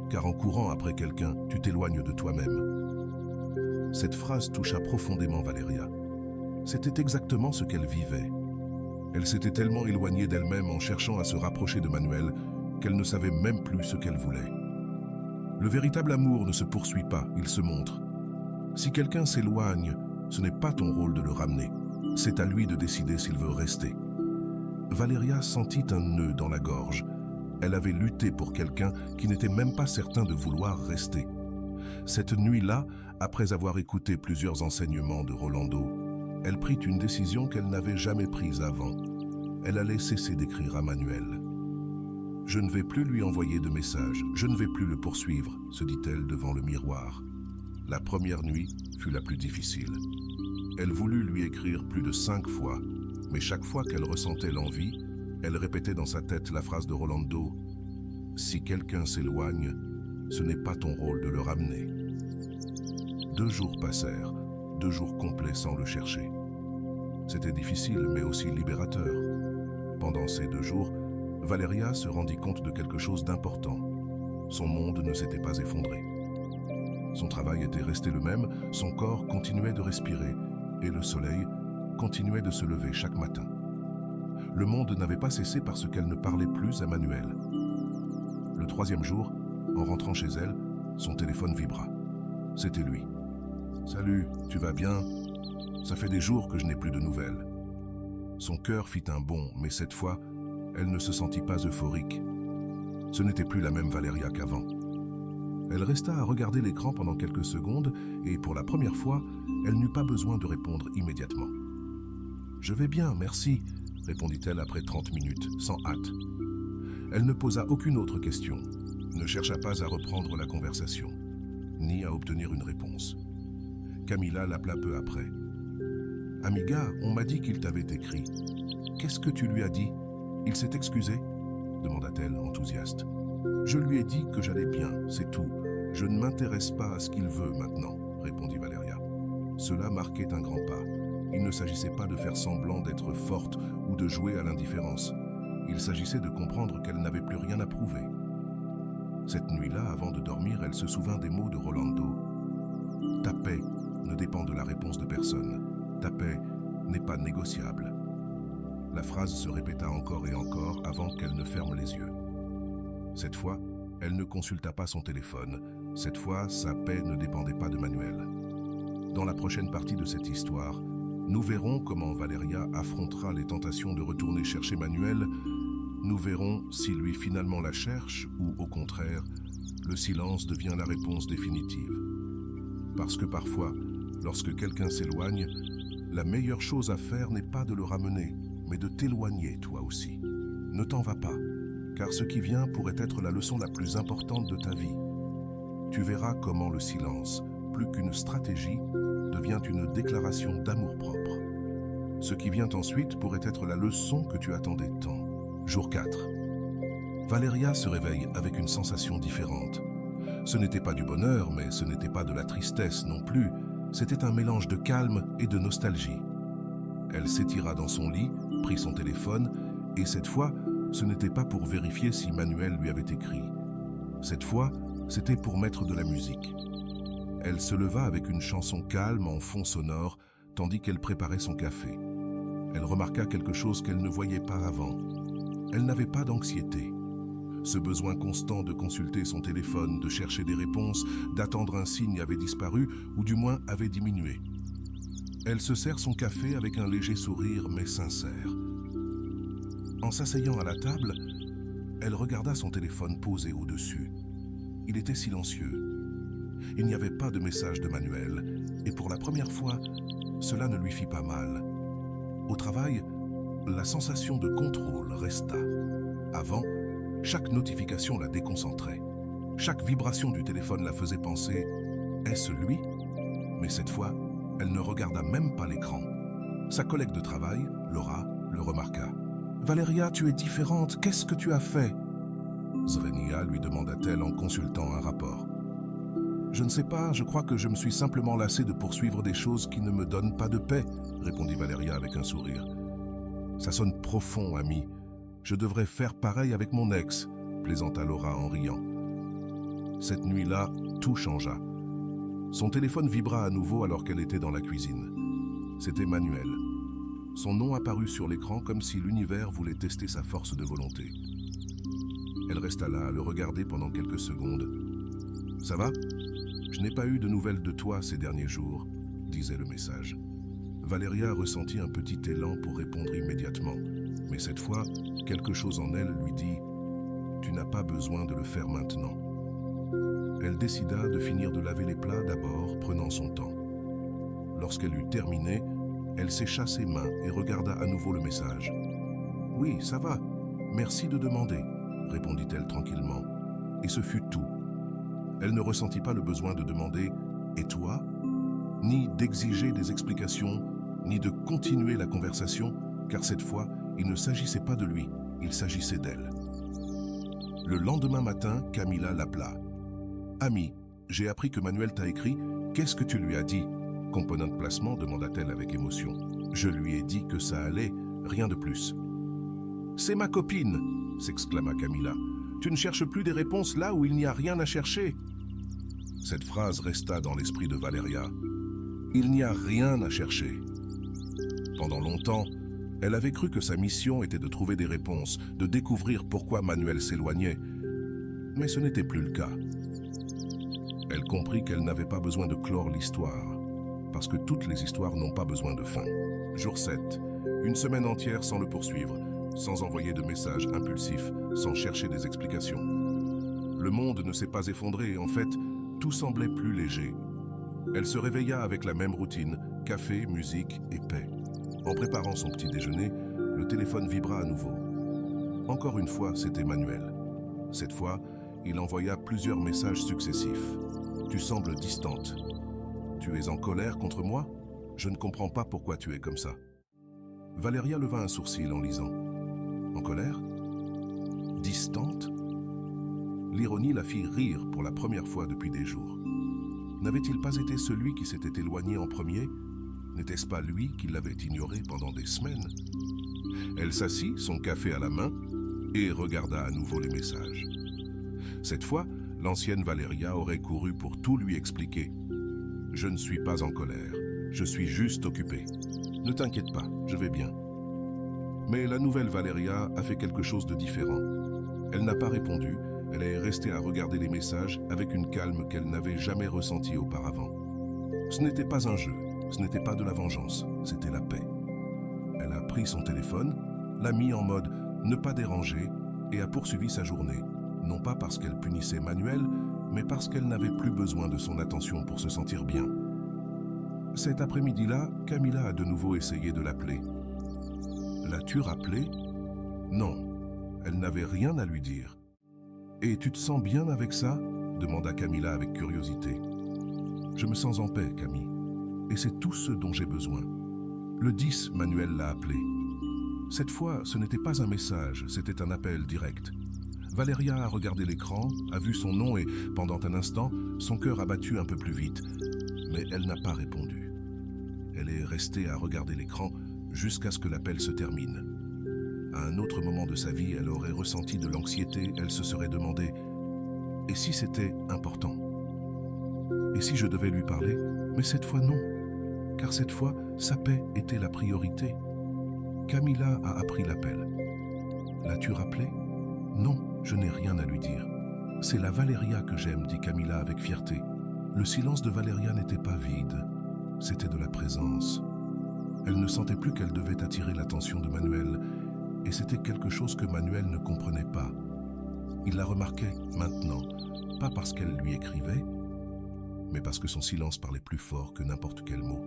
car en courant après quelqu'un, tu t'éloignes de toi-même. Cette phrase toucha profondément Valeria. C'était exactement ce qu'elle vivait. Elle s'était tellement éloignée d'elle-même en cherchant à se rapprocher de Manuel qu'elle ne savait même plus ce qu'elle voulait. Le véritable amour ne se poursuit pas, il se montre. Si quelqu'un s'éloigne, ce n'est pas ton rôle de le ramener. C'est à lui de décider s'il veut rester. Valeria sentit un nœud dans la gorge. Elle avait lutté pour quelqu'un qui n'était même pas certain de vouloir rester. Cette nuit-là, après avoir écouté plusieurs enseignements de Rolando, elle prit une décision qu'elle n'avait jamais prise avant. Elle allait cesser d'écrire à Manuel. « Je ne vais plus lui envoyer de messages, je ne vais plus le poursuivre », se dit-elle devant le miroir. La première nuit fut la plus difficile. Elle voulut lui écrire plus de 5 fois, mais chaque fois qu'elle ressentait l'envie, elle répétait dans sa tête la phrase de Rolando « Si quelqu'un s'éloigne, ce n'est pas ton rôle de le ramener. » 2 jours passèrent, 2 jours complets sans le chercher. C'était difficile, mais aussi libérateur. Pendant ces 2 jours, Valeria se rendit compte de quelque chose d'important. Son monde ne s'était pas effondré. Son travail était resté le même, son corps continuait de respirer, et le soleil continuait de se lever chaque matin. Le monde n'avait pas cessé parce qu'elle ne parlait plus à Manuel. Le 3e jour, en rentrant chez elle, son téléphone vibra. C'était lui. « Salut, tu vas bien? Ça fait des jours que je n'ai plus de nouvelles. » Son cœur fit un bond, mais cette fois, Elle ne se sentit pas euphorique. Ce n'était plus la même Valeria qu'avant. Elle resta à regarder l'écran pendant quelques secondes et pour la première fois, elle n'eut pas besoin de répondre immédiatement. « Je vais bien, merci », répondit-elle après 30 minutes, sans hâte. Elle ne posa aucune autre question, ne chercha pas à reprendre la conversation, ni à obtenir une réponse. Camilla l'appela peu après. « Amiga, on m'a dit qu'il t'avait écrit. Qu'est-ce que tu lui as dit? Il s'est excusé ?» demanda-t-elle enthousiaste. « Je lui ai dit que j'allais bien, c'est tout. Je ne m'intéresse pas à ce qu'il veut maintenant, » répondit Valeria. Cela marquait un grand pas. Il ne s'agissait pas de faire semblant d'être forte ou de jouer à l'indifférence. Il s'agissait de comprendre qu'elle n'avait plus rien à prouver. Cette nuit-là, avant de dormir, elle se souvint des mots de Rolando. « Ta paix ne dépend de la réponse de personne. Ta paix n'est pas négociable. » La phrase se répéta encore et encore avant qu'elle ne ferme les yeux. Cette fois, elle ne consulta pas son téléphone. Cette fois, sa paix ne dépendait pas de Manuel. Dans la prochaine partie de cette histoire, nous verrons comment Valeria affrontera les tentations de retourner chercher Manuel. Nous verrons si lui finalement la cherche ou, au contraire, le silence devient la réponse définitive. Parce que parfois, lorsque quelqu'un s'éloigne, la meilleure chose à faire n'est pas de le ramener, mais de t'éloigner toi aussi. Ne t'en vas pas, car ce qui vient pourrait être la leçon la plus importante de ta vie. Tu verras comment le silence, plus qu'une stratégie, devient une déclaration d'amour-propre. Ce qui vient ensuite pourrait être la leçon que tu attendais tant. Jour 4. Valeria se réveille avec une sensation différente. Ce n'était pas du bonheur, mais ce n'était pas de la tristesse non plus. C'était un mélange de calme et de nostalgie. Elle s'étira dans son lit, prit son téléphone, et cette fois, ce n'était pas pour vérifier si Manuel lui avait écrit. Cette fois, c'était pour mettre de la musique. Elle se leva avec une chanson calme en fond sonore, tandis qu'elle préparait son café. Elle remarqua quelque chose qu'elle ne voyait pas avant. Elle n'avait pas d'anxiété. Ce besoin constant de consulter son téléphone, de chercher des réponses, d'attendre un signe avait disparu, ou du moins avait diminué. Elle se sert son café avec un léger sourire, mais sincère. En s'asseyant à la table, elle regarda son téléphone posé au-dessus. Il était silencieux. Il n'y avait pas de message de Manuel, et pour la première fois, cela ne lui fit pas mal. Au travail, la sensation de contrôle resta. Avant, chaque notification la déconcentrait. Chaque vibration du téléphone la faisait penser « Est-ce lui ?» Mais cette fois, elle ne regarda même pas l'écran. Sa collègue de travail, Laura, le remarqua. « Valeria, tu es différente, qu'est-ce que tu as fait ?» Zrenia lui demanda-t-elle en consultant un rapport. « Je ne sais pas, je crois que je me suis simplement lassée de poursuivre des choses qui ne me donnent pas de paix, » répondit Valeria avec un sourire. « Ça sonne profond, ami. Je devrais faire pareil avec mon ex, » plaisanta Laura en riant. Cette nuit-là, tout changea. Son téléphone vibra à nouveau alors qu'elle était dans la cuisine. C'était Manuel. Son nom apparut sur l'écran comme si l'univers voulait tester sa force de volonté. Elle resta là à le regarder pendant quelques secondes. « Ça va ? Je n'ai pas eu de nouvelles de toi ces derniers jours, » disait le message. Valeria ressentit un petit élan pour répondre immédiatement. Mais cette fois, quelque chose en elle lui dit « Tu n'as pas besoin de le faire maintenant. » Elle décida de finir de laver les plats d'abord, prenant son temps. Lorsqu'elle eut terminé, elle sécha ses mains et regarda à nouveau le message. « Oui, ça va. Merci de demander, » répondit-elle tranquillement. Et ce fut tout. Elle ne ressentit pas le besoin de demander « Et toi ?» ni d'exiger des explications, ni de continuer la conversation, car cette fois, il ne s'agissait pas de lui, il s'agissait d'elle. Le lendemain matin, Camilla l'appela. « Ami, j'ai appris que Manuel t'a écrit. Qu'est-ce que tu lui as dit ?» Component de placement, demanda-t-elle avec émotion. « Je lui ai dit que ça allait, rien de plus. »« C'est ma copine !» s'exclama Camilla. « Tu ne cherches plus des réponses là où il n'y a rien à chercher !» Cette phrase resta dans l'esprit de Valeria. Il n'y a rien à chercher. Pendant longtemps, elle avait cru que sa mission était de trouver des réponses, de découvrir pourquoi Manuel s'éloignait. Mais ce n'était plus le cas. Elle comprit qu'elle n'avait pas besoin de clore l'histoire, parce que toutes les histoires n'ont pas besoin de fin. Jour 7. Une semaine entière sans le poursuivre. sans envoyer de messages impulsifs, sans chercher des explications. Le monde ne s'est pas effondré et en fait, tout semblait plus léger. Elle se réveilla avec la même routine, café, musique et paix. En préparant son petit déjeuner, le téléphone vibra à nouveau. Encore une fois, c'était Manuel. Cette fois, il envoya plusieurs messages successifs. « Tu sembles distante. Tu es en colère contre moi? Je ne comprends pas pourquoi tu es comme ça. » Valéria leva un sourcil en lisant. « En colère? Distante ?» L'ironie la fit rire pour la première fois depuis des jours. N'avait-il pas été celui qui s'était éloigné en premier? N'était-ce pas lui qui l'avait ignoré pendant des semaines? Elle s'assit, son café à la main, et regarda à nouveau les messages. Cette fois, l'ancienne Valéria aurait couru pour tout lui expliquer. « Je ne suis pas en colère, je suis juste occupée. Ne t'inquiète pas, je vais bien. » Mais la nouvelle Valéria a fait quelque chose de différent. Elle n'a pas répondu, elle est restée à regarder les messages avec une calme qu'elle n'avait jamais ressentie auparavant. Ce n'était pas un jeu, ce n'était pas de la vengeance, c'était la paix. Elle a pris son téléphone, l'a mis en mode « ne pas déranger » et a poursuivi sa journée. Non pas parce qu'elle punissait Manuel, mais parce qu'elle n'avait plus besoin de son attention pour se sentir bien. Cet après-midi-là, Camilla a de nouveau essayé de l'appeler. L'as-tu rappelé? Non, elle n'avait rien à lui dire. Et tu te sens bien avec ça? Demanda Camilla avec curiosité. Je me sens en paix, Camille, et c'est tout ce dont j'ai besoin. Le 10, Manuel l'a appelé. Cette fois, ce n'était pas un message, c'était un appel direct. Valéria a regardé l'écran, a vu son nom et, pendant un instant, son cœur a battu un peu plus vite. Mais elle n'a pas répondu. Elle est restée à regarder l'écran jusqu'à ce que l'appel se termine. À un autre moment de sa vie, elle aurait ressenti de l'anxiété, elle se serait demandé « Et si c'était important? Et si je devais lui parler? Mais cette fois non, car cette fois, sa paix était la priorité. » Camilla a appris l'appel. « L'as-tu rappelé? » « Non, je n'ai rien à lui dire. C'est la Valéria que j'aime, dit Camilla avec fierté. Le silence de Valéria n'était pas vide, c'était de la présence. Elle ne sentait plus qu'elle devait attirer l'attention de Manuel, et c'était quelque chose que Manuel ne comprenait pas. Il la remarquait maintenant, pas parce qu'elle lui écrivait, mais parce que son silence parlait plus fort que n'importe quel mot.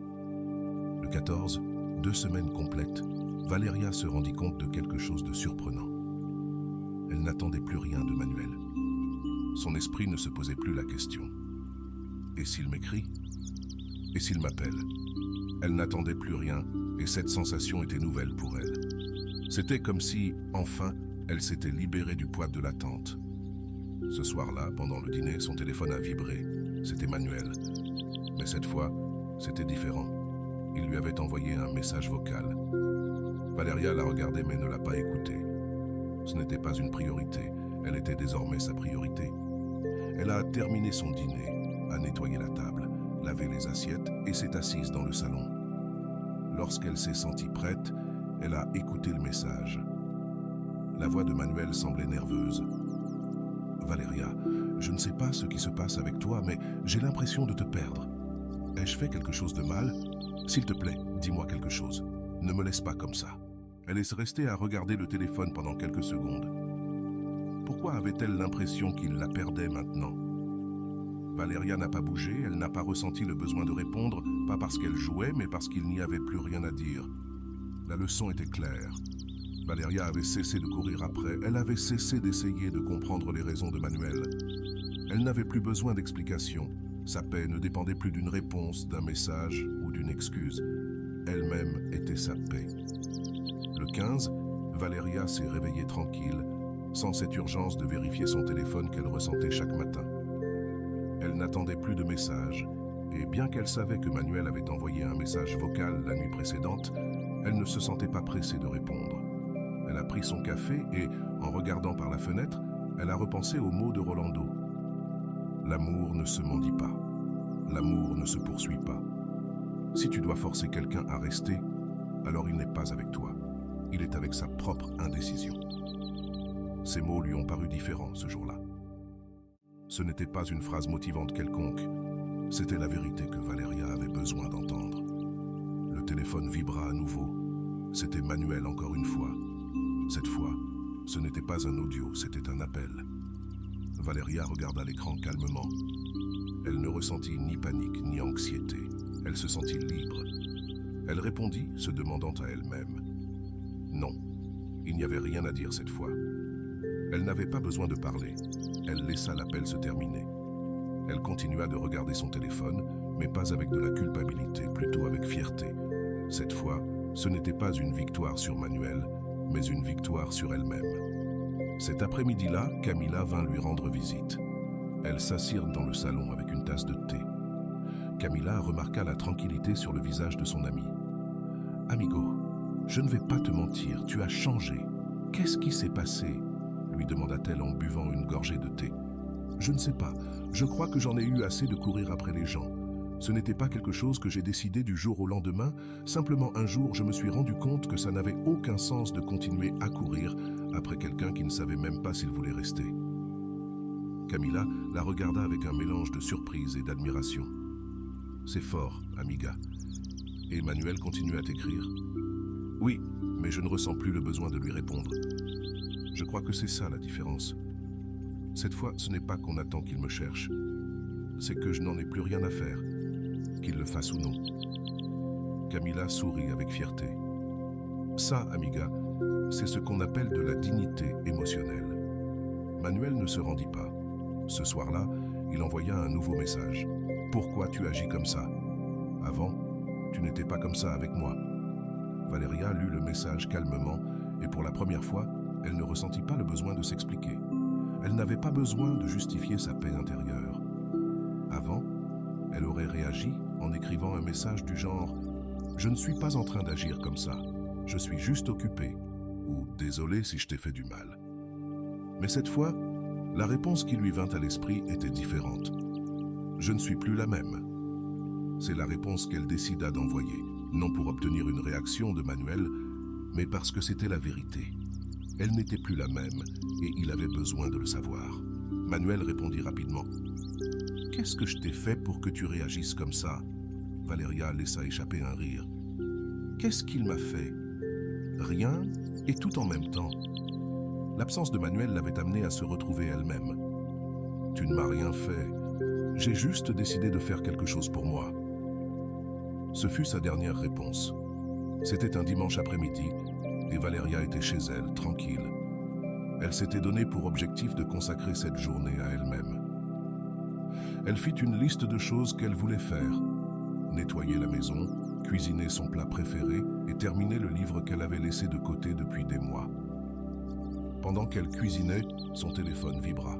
Le 14, 2 semaines complètes, Valéria se rendit compte de quelque chose de surprenant. Elle n'attendait plus rien de Manuel. Son esprit ne se posait plus la question. Et s'il m'écrit? Et s'il m'appelle? Elle n'attendait plus rien, et cette sensation était nouvelle pour elle. C'était comme si, enfin, elle s'était libérée du poids de l'attente. Ce soir-là, pendant le dîner, son téléphone a vibré. C'était Manuel. Mais cette fois, c'était différent. Il lui avait envoyé un message vocal. Valéria l'a regardé mais ne l'a pas écouté. Ce n'était pas une priorité, elle était désormais sa priorité. Elle a terminé son dîner, a nettoyé la table, lavé les assiettes et s'est assise dans le salon. Lorsqu'elle s'est sentie prête, elle a écouté le message. La voix de Manuel semblait nerveuse. « Valéria, je ne sais pas ce qui se passe avec toi, mais j'ai l'impression de te perdre. Ai-je fait quelque chose de mal? S'il te plaît, dis-moi quelque chose. Ne me laisse pas comme ça. » Elle est restée à regarder le téléphone pendant quelques secondes. Pourquoi avait-elle l'impression qu'il la perdait maintenant? Valéria n'a pas bougé, elle n'a pas ressenti le besoin de répondre, pas parce qu'elle jouait, mais parce qu'il n'y avait plus rien à dire. La leçon était claire. Valéria avait cessé de courir après, elle avait cessé d'essayer de comprendre les raisons de Manuel. Elle n'avait plus besoin d'explications. Sa paix ne dépendait plus d'une réponse, d'un message ou d'une excuse. Elle-même était sa paix. Le 15, Valéria s'est réveillée tranquille, sans cette urgence de vérifier son téléphone qu'elle ressentait chaque matin. Elle n'attendait plus de messages, et bien qu'elle savait que Manuel avait envoyé un message vocal la nuit précédente, elle ne se sentait pas pressée de répondre. Elle a pris son café et, en regardant par la fenêtre, elle a repensé aux mots de Rolando. L'amour ne se mendie pas. L'amour ne se poursuit pas. Si tu dois forcer quelqu'un à rester, alors il n'est pas avec toi. Il est avec sa propre indécision. Ces mots lui ont paru différents ce jour-là. Ce n'était pas une phrase motivante quelconque, c'était la vérité que Valéria avait besoin d'entendre. Le téléphone vibra à nouveau. C'était Manuel encore une fois. Cette fois, ce n'était pas un audio, c'était un appel. Valéria regarda l'écran calmement. Elle ne ressentit ni panique ni anxiété. Elle se sentit libre. Elle répondit, se demandant à elle-même. Non, il n'y avait rien à dire cette fois. Elle n'avait pas besoin de parler. Elle laissa l'appel se terminer. Elle continua de regarder son téléphone, mais pas avec de la culpabilité, plutôt avec fierté. Cette fois, ce n'était pas une victoire sur Manuel, mais une victoire sur elle-même. Cet après-midi-là, Camila vint lui rendre visite. Elles s'assirent dans le salon avec une tasse de thé. Camila remarqua la tranquillité sur le visage de son ami. « Amigo, je ne vais pas te mentir, tu as changé. Qu'est-ce qui s'est passé ?» lui demanda-t-elle en buvant une gorgée de thé. « Je ne sais pas, je crois que j'en ai eu assez de courir après les gens. Ce n'était pas quelque chose que j'ai décidé du jour au lendemain, simplement un jour je me suis rendu compte que ça n'avait aucun sens de continuer à courir après quelqu'un qui ne savait même pas s'il voulait rester. » Camila la regarda avec un mélange de surprise et d'admiration. « C'est fort, amiga. » Et Manuel continue à t'écrire. « Oui, mais je ne ressens plus le besoin de lui répondre. Je crois que c'est ça la différence. Cette fois, ce n'est pas qu'on attend qu'il me cherche. C'est que je n'en ai plus rien à faire, qu'il le fasse ou non. » Camila sourit avec fierté. « Ça, amiga, c'est ce qu'on appelle de la dignité émotionnelle. » Manuel ne se rendit pas. Ce soir-là, il envoya un nouveau message. « Pourquoi tu agis comme ça? Avant, tu n'étais pas comme ça avec moi. » Valéria lut le message calmement et pour la première fois, elle ne ressentit pas le besoin de s'expliquer. Elle n'avait pas besoin de justifier sa paix intérieure. Avant, elle aurait réagi en écrivant un message du genre « Je ne suis pas en train d'agir comme ça, je suis juste occupée » ou « Désolé si je t'ai fait du mal ». Mais cette fois, la réponse qui lui vint à l'esprit était différente. « Je ne suis plus la même ». C'est la réponse qu'elle décida d'envoyer, non pour obtenir une réaction de Manuel, mais parce que c'était la vérité. Elle n'était plus la même et il avait besoin de le savoir. Manuel répondit rapidement. « Qu'est-ce que je t'ai fait pour que tu réagisses comme ça ?» Valéria laissa échapper un rire. « Qu'est-ce qu'il m'a fait ?» Rien et tout en même temps. L'absence de Manuel l'avait amenée à se retrouver elle-même. « Tu ne m'as rien fait. J'ai juste décidé de faire quelque chose pour moi. » Ce fut sa dernière réponse. C'était un dimanche après-midi et Valéria était chez elle, tranquille. Elle s'était donné pour objectif de consacrer cette journée à elle-même. Elle fit une liste de choses qu'elle voulait faire. Nettoyer la maison, cuisiner son plat préféré et terminer le livre qu'elle avait laissé de côté depuis des mois. Pendant qu'elle cuisinait, son téléphone vibra.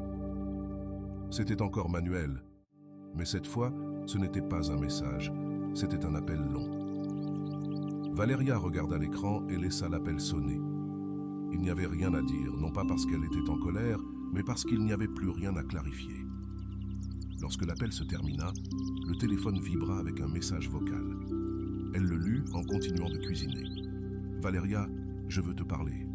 C'était encore Manuel, mais cette fois, ce n'était pas un message, c'était un appel long. Valéria regarda l'écran et laissa l'appel sonner. Il n'y avait rien à dire, non pas parce qu'elle était en colère, mais parce qu'il n'y avait plus rien à clarifier. Lorsque l'appel se termina, le téléphone vibra avec un message vocal. Elle le lut en continuant de cuisiner. « Valéria, je veux te parler.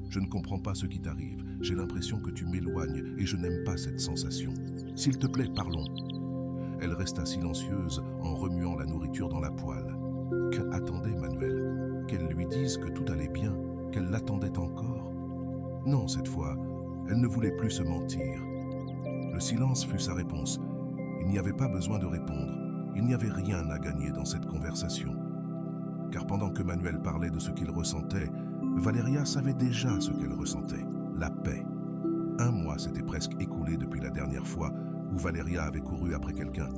Je ne comprends pas ce qui t'arrive. J'ai l'impression que tu m'éloignes et je n'aime pas cette sensation. S'il te plaît, parlons. » Elle resta silencieuse en remuant la nourriture dans la poêle. Qu'attendait Manuel? Qu'elle lui dise que tout allait bien, qu'elle l'attendait encore? Non, cette fois, elle ne voulait plus se mentir. Le silence fut sa réponse. Il n'y avait pas besoin de répondre. Il n'y avait rien à gagner dans cette conversation. Car pendant que Manuel parlait de ce qu'il ressentait, Valéria savait déjà ce qu'elle ressentait, la paix. Un mois s'était presque écoulé depuis la dernière fois où Valéria avait couru après quelqu'un.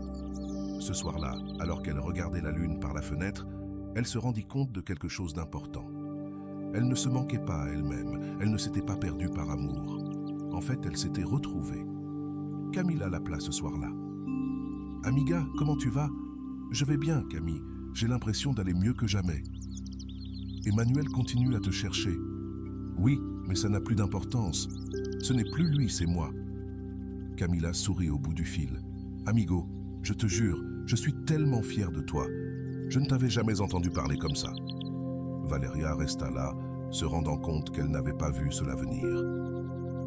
Ce soir-là, alors qu'elle regardait la lune par la fenêtre, elle se rendit compte de quelque chose d'important. Elle ne se manquait pas à elle-même, elle ne s'était pas perdue par amour. En fait, elle s'était retrouvée. Camila l'appela ce soir-là. « Amiga, comment tu vas ?»« Je vais bien, Camille. J'ai l'impression d'aller mieux que jamais. »« Emmanuel continue à te chercher. »« Oui, mais ça n'a plus d'importance. Ce n'est plus lui, c'est moi. » Camila sourit au bout du fil. « Amigo, je te jure, je suis tellement fière de toi. Je ne t'avais jamais entendu parler comme ça. » Valéria resta là, se rendant compte qu'elle n'avait pas vu cela venir.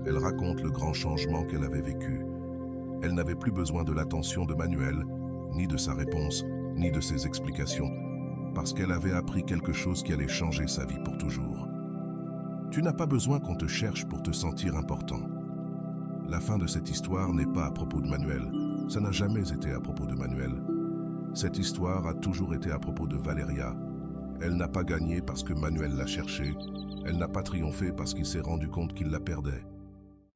Elle raconte le grand changement qu'elle avait vécu. Elle n'avait plus besoin de l'attention de Manuel, ni de sa réponse, ni de ses explications, parce qu'elle avait appris quelque chose qui allait changer sa vie pour toujours. Tu n'as pas besoin qu'on te cherche pour te sentir important. La fin de cette histoire n'est pas à propos de Manuel. Ça n'a jamais été à propos de Manuel. Cette histoire a toujours été à propos de Valeria. Elle n'a pas gagné parce que Manuel l'a cherchée. Elle n'a pas triomphé parce qu'il s'est rendu compte qu'il la perdait.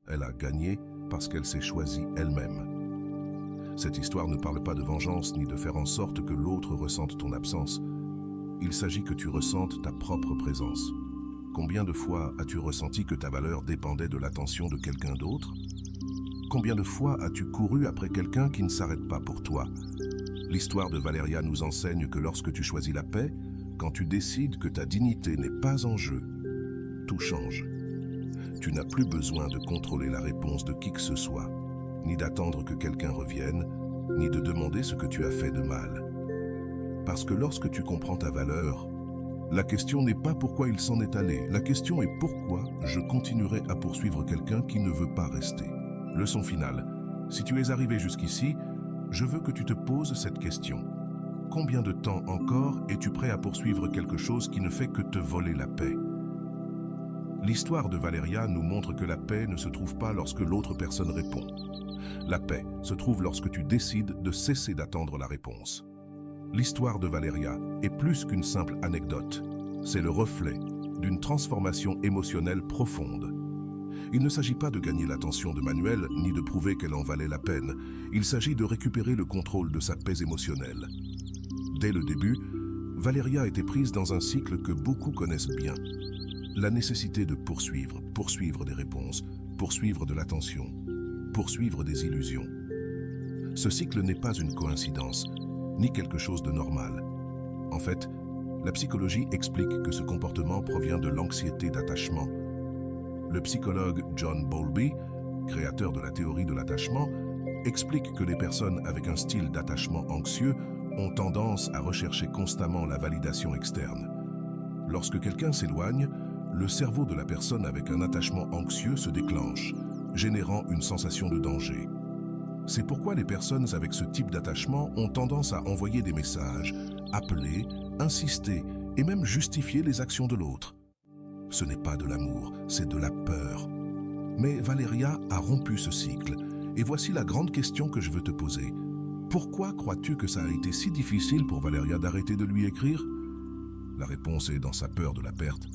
Elle a gagné parce qu'elle s'est choisie elle-même. Cette histoire ne parle pas de vengeance ni de faire en sorte que l'autre ressente ton absence. Il s'agit que tu ressentes ta propre présence. Combien de fois as-tu ressenti que ta valeur dépendait de l'attention de quelqu'un d'autre? Combien de fois as-tu couru après quelqu'un qui ne s'arrête pas pour toi? L'histoire de Valeria nous enseigne que lorsque tu choisis la paix, quand tu décides que ta dignité n'est pas en jeu, tout change. Tu n'as plus besoin de contrôler la réponse de qui que ce soit, ni d'attendre que quelqu'un revienne, ni de demander ce que tu as fait de mal. Parce que lorsque tu comprends ta valeur, la question n'est pas pourquoi il s'en est allé, la question est pourquoi je continuerai à poursuivre quelqu'un qui ne veut pas rester. Leçon finale. Si tu es arrivé jusqu'ici, je veux que tu te poses cette question. Combien de temps encore es-tu prêt à poursuivre quelque chose qui ne fait que te voler la paix? L'histoire de Valeria nous montre que la paix ne se trouve pas lorsque l'autre personne répond. La paix se trouve lorsque tu décides de cesser d'attendre la réponse. L'histoire de Valeria est plus qu'une simple anecdote. C'est le reflet d'une transformation émotionnelle profonde. Il ne s'agit pas de gagner l'attention de Manuel, ni de prouver qu'elle en valait la peine. Il s'agit de récupérer le contrôle de sa paix émotionnelle. Dès le début, Valeria était prise dans un cycle que beaucoup connaissent bien. La nécessité de poursuivre des réponses, poursuivre de l'attention, poursuivre des illusions. Ce cycle n'est pas une coïncidence, ni quelque chose de normal. En fait, la psychologie explique que ce comportement provient de l'anxiété d'attachement. Le psychologue John Bowlby, créateur de la théorie de l'attachement, explique que les personnes avec un style d'attachement anxieux ont tendance à rechercher constamment la validation externe. Lorsque quelqu'un s'éloigne, le cerveau de la personne avec un attachement anxieux se déclenche, générant une sensation de danger. C'est pourquoi les personnes avec ce type d'attachement ont tendance à envoyer des messages, appeler, insister et même justifier les actions de l'autre. Ce n'est pas de l'amour, c'est de la peur. Mais Valeria a rompu ce cycle, et voici la grande question que je veux te poser. Pourquoi crois-tu que ça a été si difficile pour Valeria d'arrêter de lui écrire? La réponse est dans sa peur de la perte.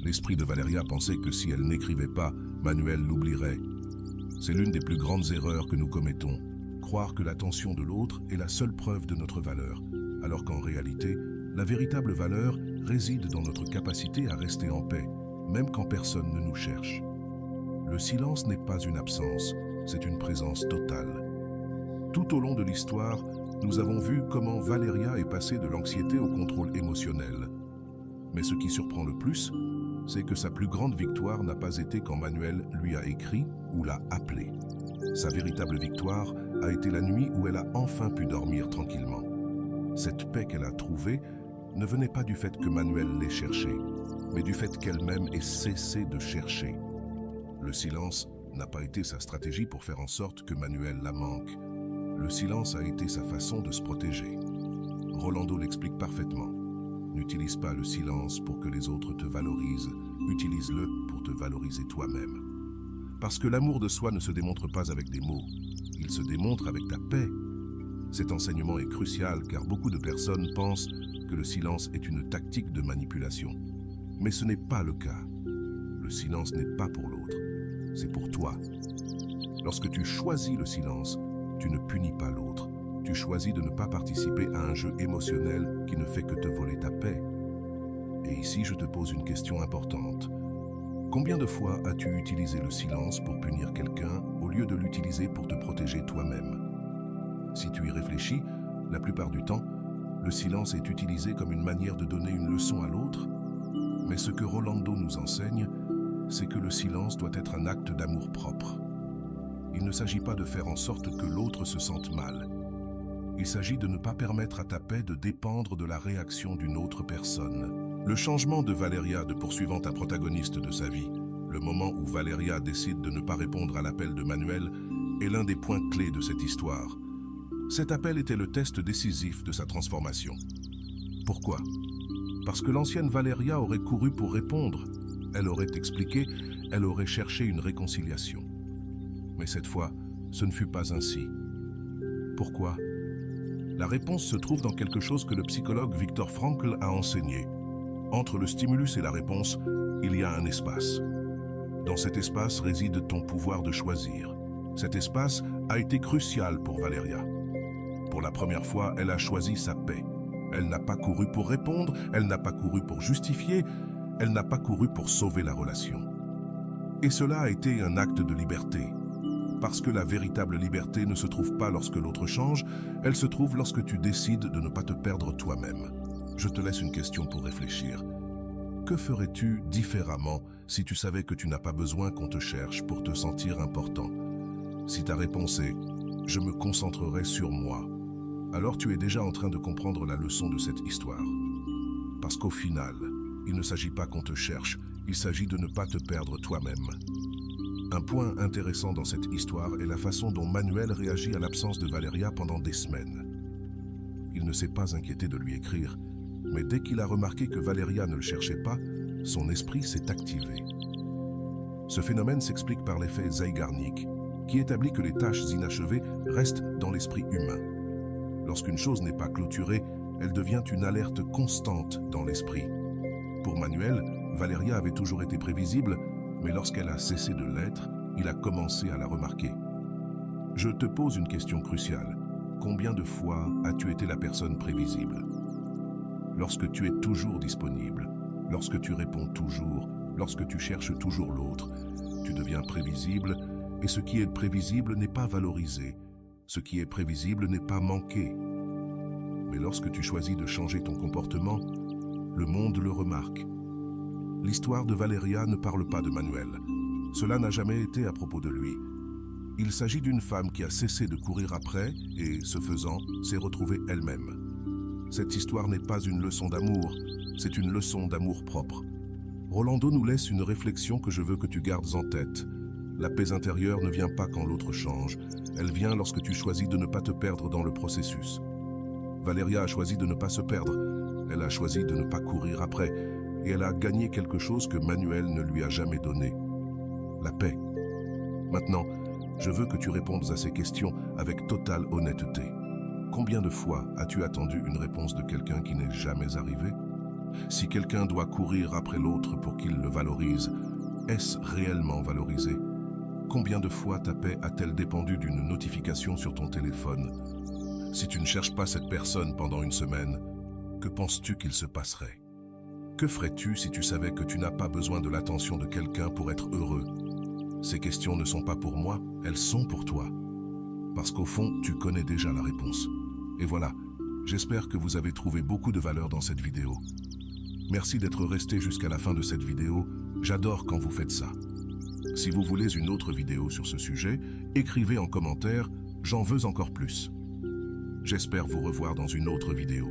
L'esprit de Valeria pensait que si elle n'écrivait pas, Manuel l'oublierait. C'est l'une des plus grandes erreurs que nous commettons, croire que l'attention de l'autre est la seule preuve de notre valeur, alors qu'en réalité, la véritable valeur réside dans notre capacité à rester en paix, même quand personne ne nous cherche. Le silence n'est pas une absence, c'est une présence totale. Tout au long de l'histoire, nous avons vu comment Valeria est passée de l'anxiété au contrôle émotionnel. Mais ce qui surprend le plus, c'est que sa plus grande victoire n'a pas été quand Manuel lui a écrit ou l'a appelé. Sa véritable victoire a été la nuit où elle a enfin pu dormir tranquillement. Cette paix qu'elle a trouvée ne venait pas du fait que Manuel l'ait cherchée, mais du fait qu'elle-même ait cessé de chercher. Le silence n'a pas été sa stratégie pour faire en sorte que Manuel la manque. Le silence a été sa façon de se protéger. Rolando l'explique parfaitement. N'utilise pas le silence pour que les autres te valorisent, utilise-le pour te valoriser toi-même. Parce que l'amour de soi ne se démontre pas avec des mots, il se démontre avec ta paix. Cet enseignement est crucial car beaucoup de personnes pensent que le silence est une tactique de manipulation. Mais ce n'est pas le cas. Le silence n'est pas pour l'autre, c'est pour toi. Lorsque tu choisis le silence, tu ne punis pas l'autre. Tu choisis de ne pas participer à un jeu émotionnel qui ne fait que te voler ta paix. Et ici, je te pose une question importante. Combien de fois as-tu utilisé le silence pour punir quelqu'un au lieu de l'utiliser pour te protéger toi-même? Si tu y réfléchis, la plupart du temps, le silence est utilisé comme une manière de donner une leçon à l'autre. Mais ce que Rolando nous enseigne, c'est que le silence doit être un acte d'amour-propre. Il ne s'agit pas de faire en sorte que l'autre se sente mal. Il s'agit de ne pas permettre à ta paix de dépendre de la réaction d'une autre personne. Le changement de Valeria de poursuivant ta protagoniste de sa vie, le moment où Valeria décide de ne pas répondre à l'appel de Manuel, est l'un des points clés de cette histoire. Cet appel était le test décisif de sa transformation. Pourquoi? Parce que l'ancienne Valeria aurait couru pour répondre, Elle aurait expliqué, elle aurait cherché une réconciliation. Mais cette fois, ce ne fut pas ainsi. Pourquoi? La réponse se trouve dans quelque chose que le psychologue Viktor Frankl a enseigné. Entre le stimulus et la réponse, il y a un espace. Dans cet espace réside ton pouvoir de choisir. Cet espace a été crucial pour Valeria. Pour la première fois, elle a choisi sa paix. Elle n'a pas couru pour répondre, elle n'a pas couru pour justifier, elle n'a pas couru pour sauver la relation. Et cela a été un acte de liberté. Parce que la véritable liberté ne se trouve pas lorsque l'autre change, elle se trouve lorsque tu décides de ne pas te perdre toi-même. Je te laisse une question pour réfléchir. Que ferais-tu différemment si tu savais que tu n'as pas besoin qu'on te cherche pour te sentir important? Si ta réponse est « je me concentrerai sur moi », alors tu es déjà en train de comprendre la leçon de cette histoire. Parce qu'au final, il ne s'agit pas qu'on te cherche, il s'agit de ne pas te perdre toi-même. Un point intéressant dans cette histoire est la façon dont Manuel réagit à l'absence de Valeria pendant des semaines. Il ne s'est pas inquiété de lui écrire, mais dès qu'il a remarqué que Valeria ne le cherchait pas, son esprit s'est activé. Ce phénomène s'explique par l'effet Zeigarnik, qui établit que les tâches inachevées restent dans l'esprit humain. Lorsqu'une chose n'est pas clôturée, elle devient une alerte constante dans l'esprit. Pour Manuel, Valeria avait toujours été prévisible, mais lorsqu'elle a cessé de l'être, il a commencé à la remarquer. Je te pose une question cruciale. Combien de fois as-tu été la personne prévisible? Lorsque tu es toujours disponible, lorsque tu réponds toujours, lorsque tu cherches toujours l'autre, tu deviens prévisible, et ce qui est prévisible n'est pas valorisé. Ce qui est prévisible n'est pas manqué. Mais lorsque tu choisis de changer ton comportement, le monde le remarque. L'histoire de Valeria ne parle pas de Manuel. Cela n'a jamais été à propos de lui. Il s'agit d'une femme qui a cessé de courir après et, ce faisant, s'est retrouvée elle-même. Cette histoire n'est pas une leçon d'amour, c'est une leçon d'amour-propre. Rolando nous laisse une réflexion que je veux que tu gardes en tête. La paix intérieure ne vient pas quand l'autre change, elle vient lorsque tu choisis de ne pas te perdre dans le processus. Valeria a choisi de ne pas se perdre, elle a choisi de ne pas courir après, et elle a gagné quelque chose que Manuel ne lui a jamais donné. La paix. Maintenant, je veux que tu répondes à ces questions avec totale honnêteté. Combien de fois as-tu attendu une réponse de quelqu'un qui n'est jamais arrivé? Si quelqu'un doit courir après l'autre pour qu'il le valorise, est-ce réellement valorisé? Combien de fois ta paix a-t-elle dépendu d'une notification sur ton téléphone? Si tu ne cherches pas cette personne pendant une semaine, que penses-tu qu'il se passerait? Que ferais-tu si tu savais que tu n'as pas besoin de l'attention de quelqu'un pour être heureux? Ces questions ne sont pas pour moi, elles sont pour toi. Parce qu'au fond, tu connais déjà la réponse. Et voilà, j'espère que vous avez trouvé beaucoup de valeur dans cette vidéo. Merci d'être resté jusqu'à la fin de cette vidéo, j'adore quand vous faites ça. Si vous voulez une autre vidéo sur ce sujet, écrivez en commentaire « J'en veux encore plus ». J'espère vous revoir dans une autre vidéo.